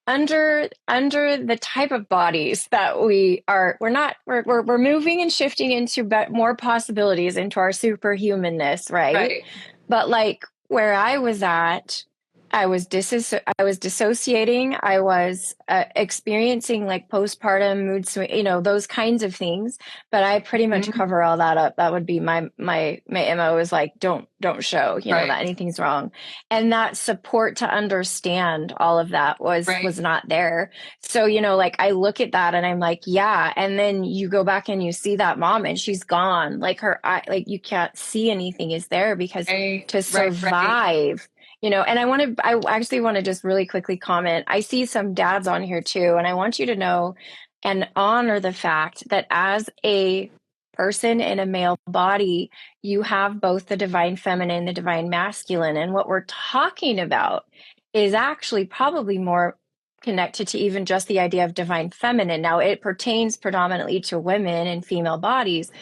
under the type of bodies that we're moving and shifting into more possibilities into our superhumanness, right? But like where I was at, I was dissociating. I was experiencing like postpartum mood swing, those kinds of things. But I pretty much cover all that up. That would be my MO is like, don't show, that anything's wrong. And that support to understand all of that was not there. So, like I look at that and I'm like, yeah. And then you go back and you see that mom and she's gone. Like her eye, like you can't see anything is there because to survive. And I actually want to just really quickly comment. I see some dads on here too, and I want you to know and honor the fact that as a person in a male body, you have both the divine feminine, the divine masculine. And what we're talking about is actually probably more connected to even just the idea of divine feminine. Now, it pertains predominantly to women and female bodies,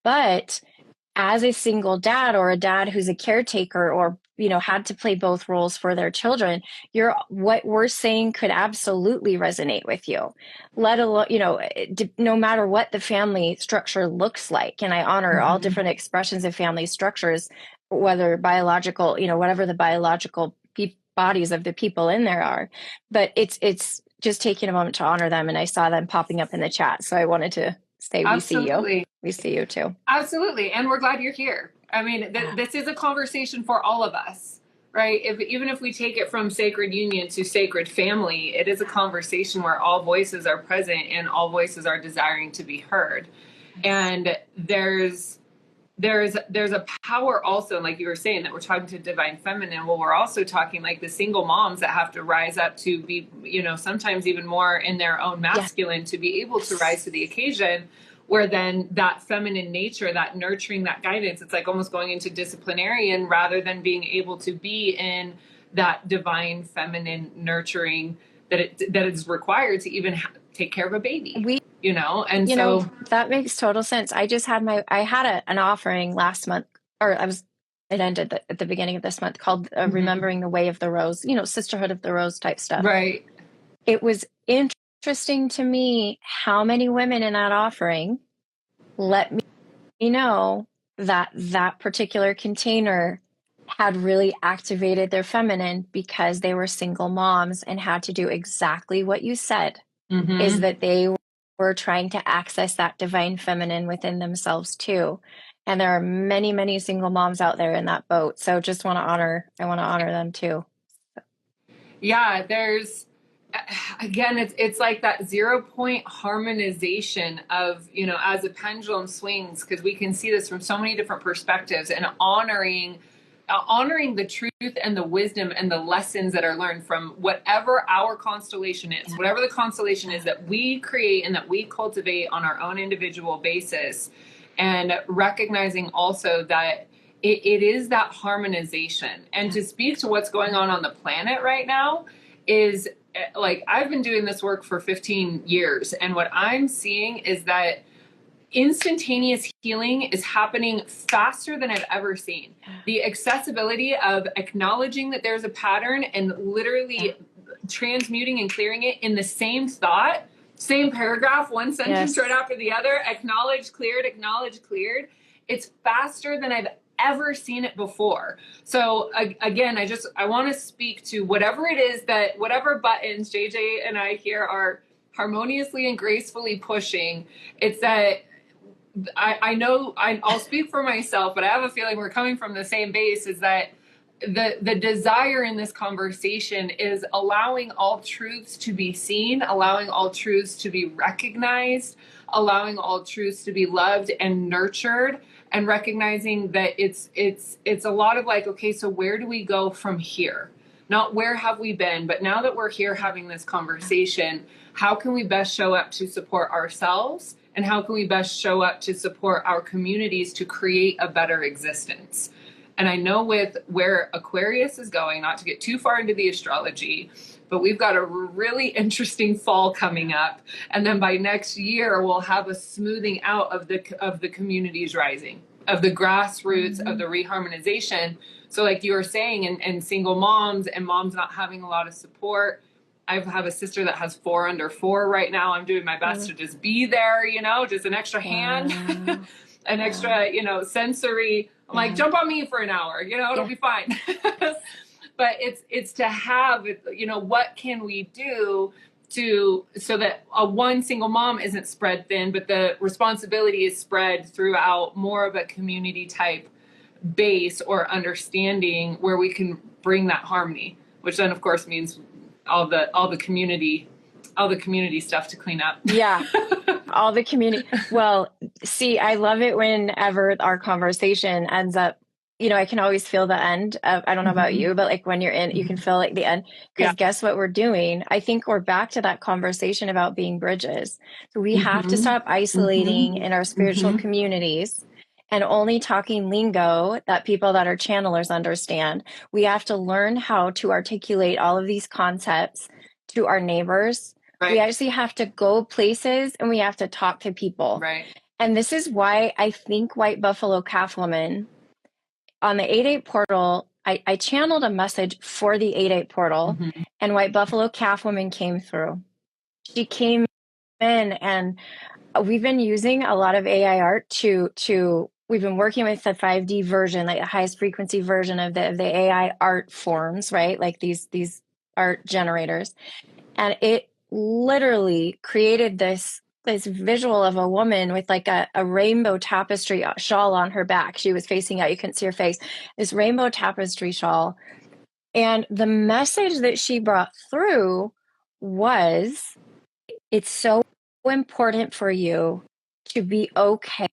but as a single dad or a dad who's a caretaker or had to play both roles for their children, what we're saying could absolutely resonate with you, let alone, no matter what the family structure looks like. And I honor all different expressions of family structures, whether biological, whatever the biological bodies of the people in there are, but it's just taking a moment to honor them. And I saw them popping up in the chat. So I wanted to say, we see you too. Absolutely. And we're glad you're here. I mean, this is a conversation for all of us, right? Even if we take it from sacred union to sacred family, it is a conversation where all voices are present and all voices are desiring to be heard. And there's there's a power also, and like you were saying, that we're talking to divine feminine. Well, we're also talking like the single moms that have to rise up to be, sometimes even more in their own masculine, to be able to rise to the occasion, where then that feminine nature, that nurturing, that guidance, it's like almost going into disciplinarian rather than being able to be in that divine feminine nurturing that is required to even take care of a baby. And so that makes total sense. I just had an offering last month, or it ended at the beginning of this month, called Remembering the Way of the Rose, Sisterhood of the Rose type stuff. Right. It was interesting to me how many women in that offering let me know that particular container had really activated their feminine because they were single moms and had to do exactly what you said, is that they were trying to access that divine feminine within themselves too. And there are many, many single moms out there in that boat. So just want to honor them too. Yeah, again, it's like that 0 point harmonization of, as a pendulum swings, because we can see this from so many different perspectives, and honoring the truth and the wisdom and the lessons that are learned from whatever our constellation is, whatever the constellation is that we create and that we cultivate on our own individual basis, and recognizing also that it is that harmonization. And to speak to what's going on the planet right now is, like, I've been doing this work for 15 years, and what I'm seeing is that instantaneous healing is happening faster than I've ever seen. The accessibility of acknowledging that there's a pattern and literally transmuting and clearing it in the same thought, same paragraph, one sentence right after the other, acknowledged, cleared, acknowledged, cleared. It's faster than I've ever seen it before. So again, I want to speak to whatever it is whatever buttons JJ and I here are harmoniously and gracefully pushing. It's that I know I'll speak for myself, but I have a feeling we're coming from the same base, is that the desire in this conversation is allowing all truths to be seen, allowing all truths to be recognized, allowing all truths to be loved and nurtured, and recognizing that it's a lot of like, okay, so where do we go from here? Not where have we been, but now that we're here having this conversation, how can we best show up to support ourselves? And how can we best show up to support our communities to create a better existence? And I know with where Aquarius is going, not to get too far into the astrology, but we've got a really interesting fall coming up. And then by next year, we'll have a smoothing out of the communities rising, of the grassroots, of the reharmonization. So like you were saying, and single moms and moms not having a lot of support. I have a sister that has 4 under 4 right now. I'm doing my best to just be there, just an extra hand, an extra, sensory. I'm like, jump on me for an hour, it'll be fine. But it's to have, what can we do so that one single mom isn't spread thin, but the responsibility is spread throughout more of a community type base or understanding, where we can bring that harmony, which then of course means all the community stuff to clean up. Yeah. All the community. Well, see, I love it whenever our conversation ends up, I can always feel the end of, I don't know about you, but like when you're in, you can feel like the end, because guess what we're doing? I think we're back to that conversation about being bridges. So we have to stop isolating in our spiritual communities and only talking lingo that people that are channelers understand. We have to learn how to articulate all of these concepts to our neighbors. Right. We actually have to go places and we have to talk to people. Right. And this is why I think White Buffalo Calf Woman on the 8-8 portal, I channeled a message for the 8-8 portal, and White Buffalo Calf Woman came through. She came in, and we've been using a lot of AI art we've been working with the 5D version, like the highest frequency version of the AI art forms, right? Like these art generators. And it literally created this visual of a woman with like a rainbow tapestry shawl on her back. She was facing out. You couldn't see her face. This rainbow tapestry shawl. And the message that she brought through was, it's so important for you to be okay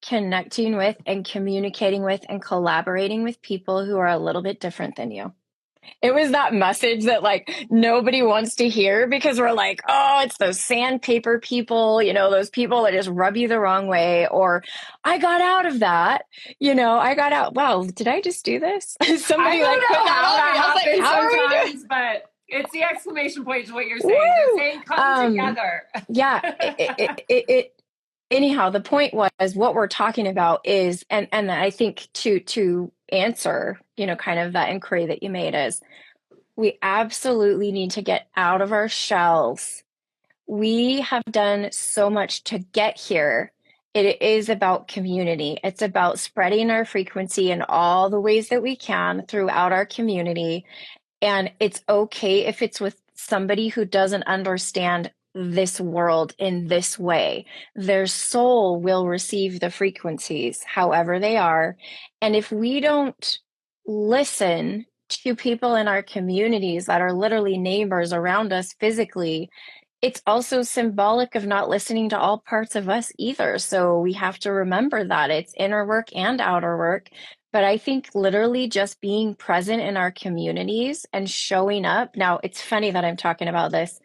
connecting with and communicating with and collaborating with people who are a little bit different than you. It was that message that like nobody wants to hear because we're like, oh, it's those sandpaper people, those people that just rub you the wrong way. Or I got out of that, I got out. Wow, did I just do this? I Somebody don't like know put how that that on me. I was like, how are we doing? happens sometimes, but it's the exclamation point is what you're saying. Woo! They're saying come together. Yeah, anyhow, the point was what we're talking about is, and I think to answer, kind of that inquiry that you made is, we absolutely need to get out of our shells. We have done so much to get here. It is about community. It's about spreading our frequency in all the ways that we can throughout our community. And it's okay if it's with somebody who doesn't understand this world in this way. Their soul will receive the frequencies, however they are. And if we don't listen to people in our communities that are literally neighbors around us physically, it's also symbolic of not listening to all parts of us either. So we have to remember that it's inner work and outer work. But I think literally just being present in our communities and showing up. Now, it's funny that I'm talking about this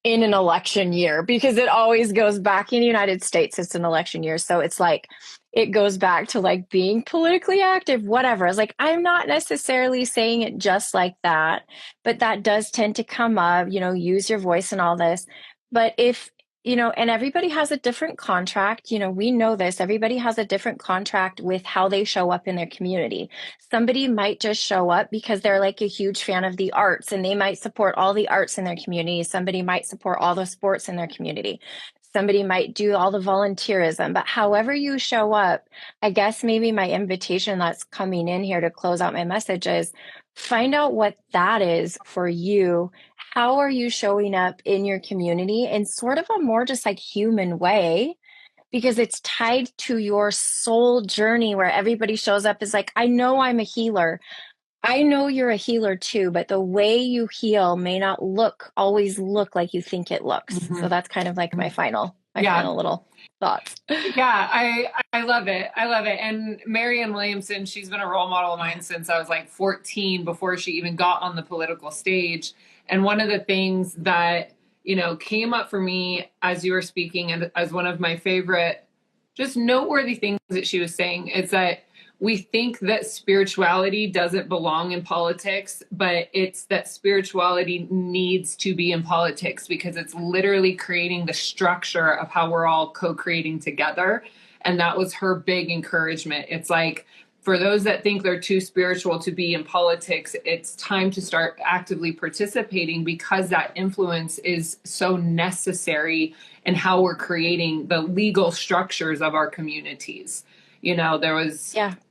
in an election year because it always goes back in the United States. It's an election year. So it's like, it goes back to like being politically active, whatever. It's like, I'm not necessarily saying it just like that, but that does tend to come up, use your voice and all this. But if, and everybody has a different contract, we know this, everybody has a different contract with how they show up in their community. Somebody might just show up because they're like a huge fan of the arts and they might support all the arts in their community. Somebody might support all the sports in their community. Somebody might do all the volunteerism, but however you show up, I guess maybe my invitation that's coming in here to close out my message is find out what that is for you. How are you showing up in your community in sort of a more just like human way? Because it's tied to your soul journey where everybody shows up is like, I know I'm a healer. I know you're a healer too, but the way you heal may not always look like you think it looks. So that's kind of like my final little thoughts. Yeah, I love it. I love it. And Marianne Williamson, she's been a role model of mine since I was like 14 before she even got on the political stage. And one of the things that, came up for me as you were speaking and as one of my favorite, just noteworthy things that she was saying is that we think that spirituality doesn't belong in politics, but it's that spirituality needs to be in politics because it's literally creating the structure of how we're all co-creating together. And that was her big encouragement. It's like, for those that think they're too spiritual to be in politics, it's time to start actively participating because that influence is so necessary in how we're creating the legal structures of our communities. And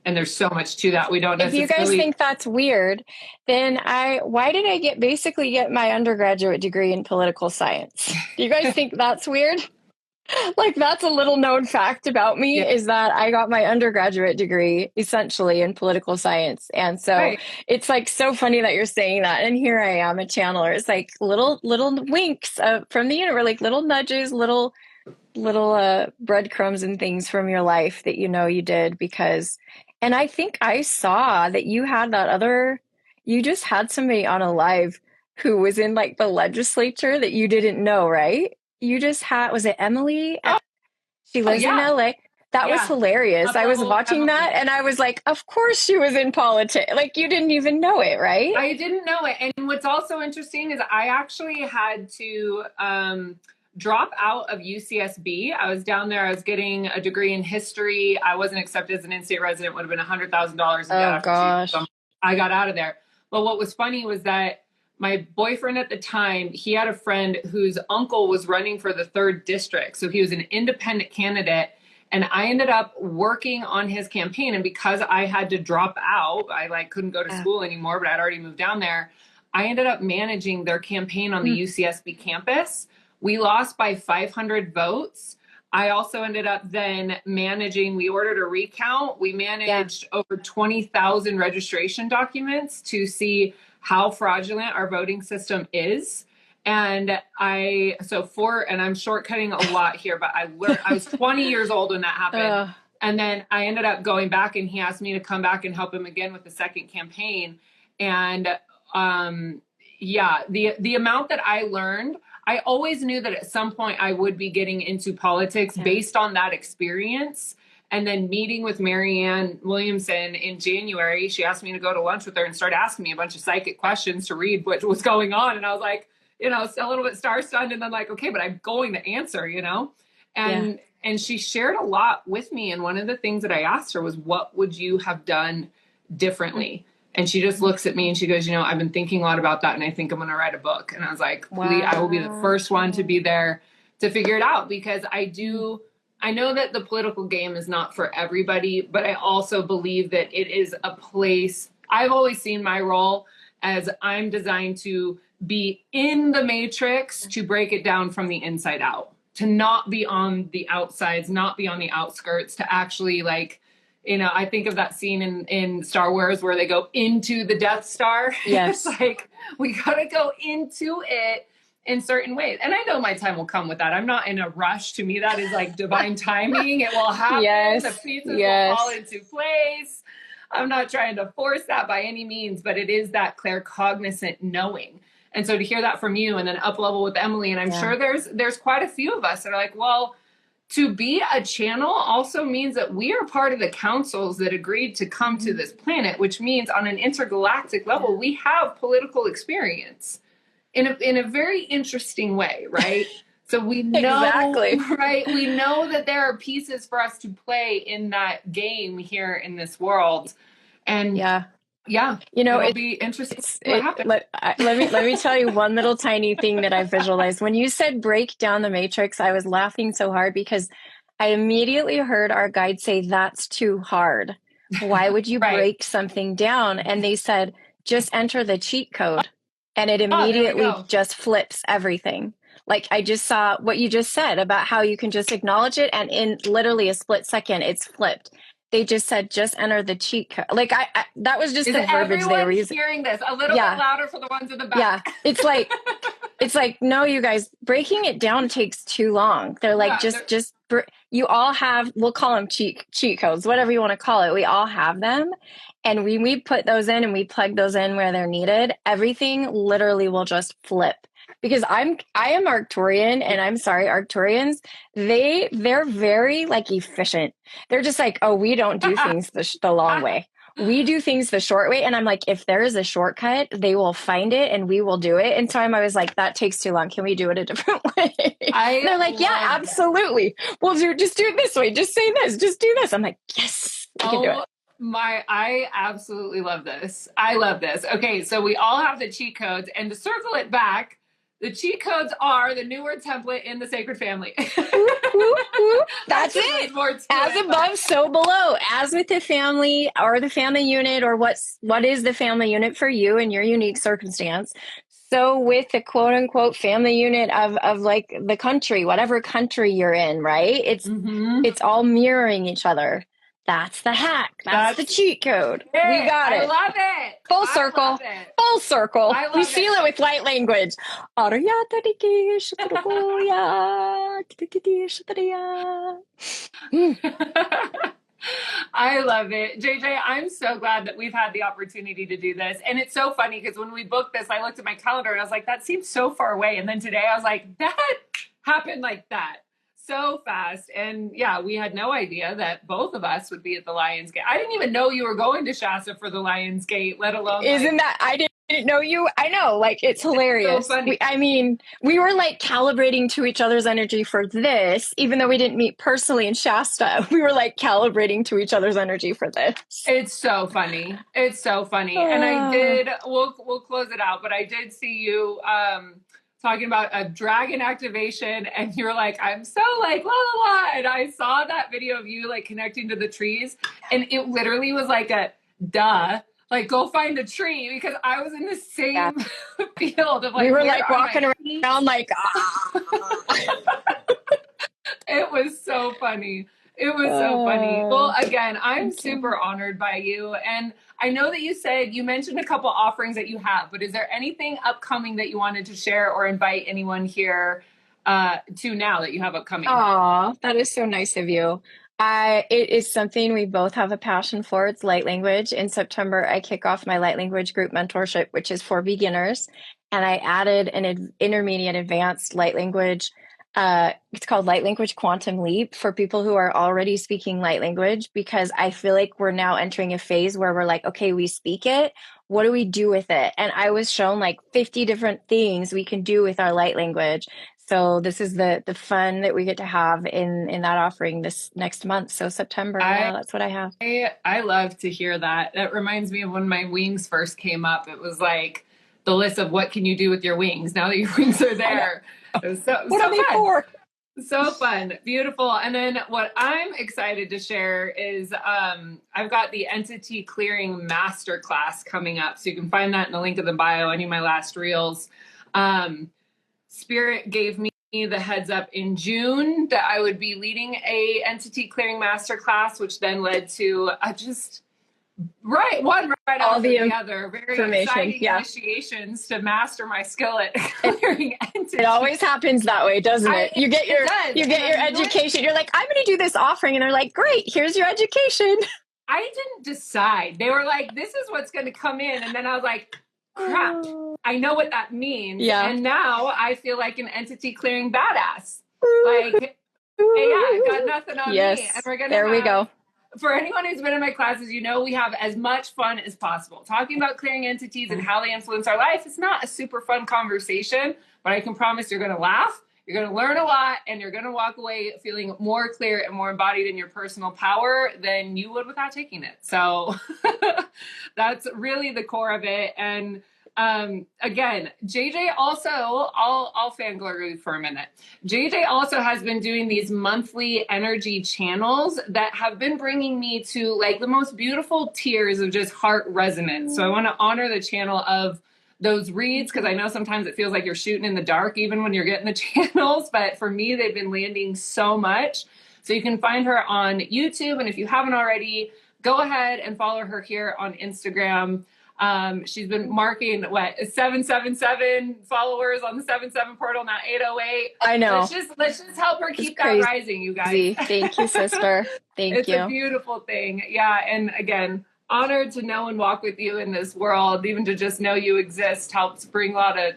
there's so much to that. We don't necessarily. If you guys think that's weird, then why did I basically get my undergraduate degree in political science? Do you guys think that's weird? Like, that's a little known fact about me is that I got my undergraduate degree essentially in political science. And so It's like so funny that you're saying that. And here I am, a channeler. It's like little winks from the universe, like little nudges, little breadcrumbs and things from your life that you did and I think I saw that you just had somebody on a live who was in like the legislature that you didn't know, right? You just was it Emily? She lives in LA. That was hilarious. I was watching Emily. That and I was like, of course she was in politics. Like you didn't even know it, right? I didn't know it. And what's also interesting is I actually had to drop out of UCSB. I was down there. I was getting a degree in history. I wasn't accepted as an in-state resident. Would have been $100,000. Oh gosh. So I got out of there. But what was funny was that my boyfriend at the time, he had a friend whose uncle was running for the 3rd district. So he was an independent candidate. And I ended up working on his campaign. And because I had to drop out, I couldn't go to school anymore, but I'd already moved down there. I ended up managing their campaign on the UCSB campus. We lost by 500 votes. I also ended up then we ordered a recount. We managed over 20,000 registration documents to see how fraudulent our voting system is. And and I'm shortcutting a lot here, but I was 20 years old when that happened. And then I ended up going back, and he asked me to come back and help him again with the second campaign. And the amount that I learned, I always knew that at some point I would be getting into politics based on that experience. And then meeting with Marianne Williamson in January, she asked me to go to lunch with her and start asking me a bunch of psychic questions to read what was going on. And I was like, a little bit star-stunned, and then like, okay, but I'm going to answer, and she shared a lot with me. And one of the things that I asked her was, what would you have done differently? And she just looks at me and she goes, I've been thinking a lot about that, and I think I'm going to write a book. And I was like, wow. I will be the first one to be there to figure it out, because I know that the political game is not for everybody, but I also believe that it is a place. I've always seen my role as I'm designed to be in the matrix, to break it down from the inside out, to not be on the outsides, not be on the outskirts, to actually I think of that scene in Star Wars where they go into the Death Star. Yes. It's like, we got to go into it in certain ways. And I know my time will come with that. I'm not in a rush. To me, that is like divine timing. It will happen. Yes. The pieces will fall into place. I'm not trying to force that by any means, but it is that claircognizant knowing. And so to hear that from you, and then up level with Emily, and I'm sure there's quite a few of us that are like, well, to be a channel also means that we are part of the councils that agreed to come to this planet, which means on an intergalactic level, we have political experience in a very interesting way, right? So we know, right? We know that there are pieces for us to play in that game here in this world. And it'll be interesting. Let me tell you one little tiny thing that I visualized. When you said break down the matrix, I was laughing so hard because I immediately heard our guide say, that's too hard. Why would you break something down? And they said, just enter the cheat code. And it immediately just flips everything. Like, I just saw what you just said about how you can just acknowledge it, and in literally a split second, it's flipped. They just said, just enter the cheat code. Like, I that was just the verbiage they were using. Hearing this a little bit louder for the ones in the back. Yeah, it's like, no, you guys, breaking it down takes too long. They're like, you all have, we'll call them cheat codes, whatever you want to call it. We all have them. And when we put those in and we plug those in where they're needed, everything literally will just flip. Because I am Arcturian, and I'm sorry, Arcturians, they're very efficient. They're just like, oh, we don't do things the long way. We do things the short way. And I'm like, if there is a shortcut, they will find it and we will do it. And so I was like, that takes too long. Can we do it a different way? And they're like, yeah, absolutely. We'll just do it this way. Just say this. Just do this. I'm like, yes, we can do it. I absolutely love this. I love this. Okay, so we all have the cheat codes, and to circle it back, the cheat codes are the New Word template in the Sacred Family. That's it. As above, so below. As with the family or the family unit, or what is the family unit for you in your unique circumstance. So with the quote unquote family unit of like the country, whatever country you're in, right? It's all mirroring each other. That's the hack. That's the cheat code. We got it. I love it. Full circle. Full circle. We seal it with light language. I love it. JJ, I'm so glad that we've had the opportunity to do this. And it's so funny because when we booked this, I looked at my calendar and I was like, that seems so far away. And then today I was like, that happened like that. So fast. And yeah, we had no idea that both of us would be at the Lions Gate. I didn't even know you were going to Shasta for the Lions Gate, let alone. I didn't know you. I know, it's hilarious. So funny. We were calibrating to each other's energy for this, even though we didn't meet personally in Shasta. We were calibrating to each other's energy for this. It's so funny. It's so funny. And we'll close it out, but I did see you, talking about a dragon activation, and you're like, I'm so la la la, and I saw that video of you connecting to the trees, and it literally was like a duh, go find a tree, because I was in the same field of we were walking around it was so funny. It was so funny. Well, again, I'm Thank you. super honored by you. And I know that you mentioned a couple offerings that you have, but is there anything upcoming that you wanted to share or invite anyone here to now that you have upcoming? Aw, that is so nice of you. It is something we both have a passion for. It's light language. In September, I kick off my light language group mentorship, which is for beginners. And I added an intermediate advanced light language. It's called Light Language Quantum Leap for people who are already speaking light language, because I feel like we're now entering a phase where we're like, okay, we speak it. What do we do with it? And I was shown like 50 different things we can do with our light language. So this is the fun that we get to have in that offering this next month. So September, yeah, that's what I have. I love to hear that. That reminds me of when my wings first came up. It was like the list of what can you do with your wings now that your wings are there. It was What are they for? So fun. Beautiful. And then what I'm excited to share is I've got the Entity Clearing Masterclass coming up. So you can find that in the link in the bio, any of my last reels. Spirit gave me the heads up in June that I would be leading a Entity Clearing Masterclass, which then led to one right All after the the other. Very exciting initiations to master my skill at clearing entities. It always happens that way, doesn't it? You get your education. You're like, I'm going to do this offering, and they're like, great, here's your education. I didn't decide. They were like, this is what's going to come in, and then I was like, crap, I know what that means. Yeah. And now I feel like an entity clearing badass. Like, hey, I got nothing on me. And we're gonna we go. For anyone who's been in my classes, you know we have as much fun as possible. Talking about clearing entities and how they influence our life is not a super fun conversation, but I can promise you're going to laugh, you're going to learn a lot, and you're going to walk away feeling more clear and more embodied in your personal power than you would without taking it. So that's really the core of it. And again, JJ also, I'll fangirl you for a minute. JJ also has been doing these monthly energy channels that have been bringing me to like the most beautiful tears of just heart resonance. So I want to honor the channel of those reads, because I know sometimes it feels like you're shooting in the dark even when you're getting the channels, but for me, they've been landing so much. So you can find her on YouTube, and if you haven't already, go ahead and follow her here on Instagram. She's been marking 777 followers on the 77 portal, now 808. I know. Let's just help her keep that rising, you guys. Thank you, sister. It's a beautiful thing. Yeah. And again, honored to know and walk with you in this world. Even to just know you exist helps bring a lot of,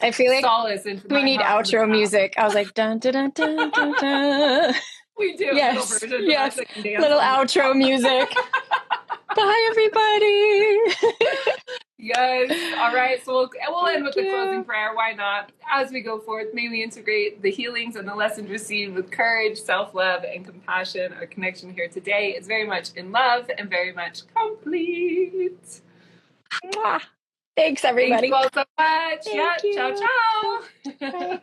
I feel like solace into we need outro music. I was like, dun, dun, dun, dun, dun, dun. We do. Yes. Little outro music. Bye, everybody. Yes. All right. So we'll end with the closing prayer. Why not? As we go forth, may we integrate the healings and the lessons received with courage, self-love, and compassion. Our connection here today is very much in love and very much complete. Mwah. Thanks, everybody. Thank you all so much. Thank you. Ciao, ciao. Bye.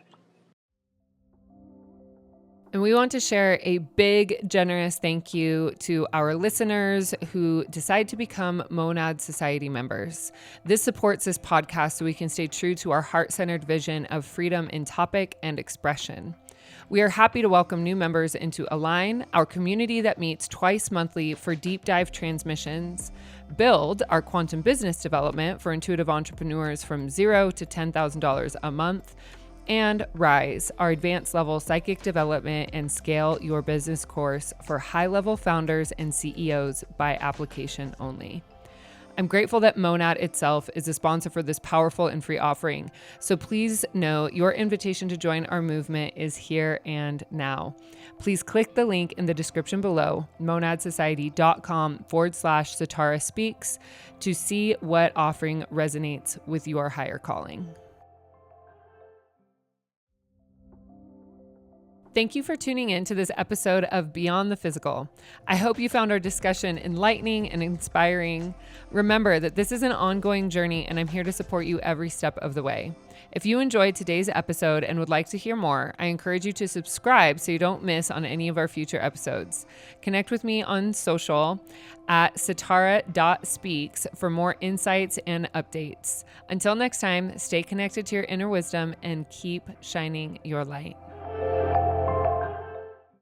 And we want to share a big, generous thank you to our listeners who decide to become Monad Society members. This supports this podcast so we can stay true to our heart-centered vision of freedom in topic and expression. We are happy to welcome new members into Align, our community that meets twice monthly for deep dive transmissions, Build, our quantum business development for intuitive entrepreneurs from $0 to $10,000 a month, and Rise, our advanced level psychic development and scale your business course for high-level founders and CEOs by application only. I'm grateful that Monad itself is a sponsor for this powerful and free offering. So please know your invitation to join our movement is here and now. Please click the link in the description below, monadsociety.com/Sitara Speaks, to see what offering resonates with your higher calling. Thank you for tuning in to this episode of Beyond the Physical. I hope you found our discussion enlightening and inspiring. Remember that this is an ongoing journey, and I'm here to support you every step of the way. If you enjoyed today's episode and would like to hear more, I encourage you to subscribe so you don't miss on any of our future episodes. Connect with me on social at sitara.speaks for more insights and updates. Until next time, stay connected to your inner wisdom and keep shining your light.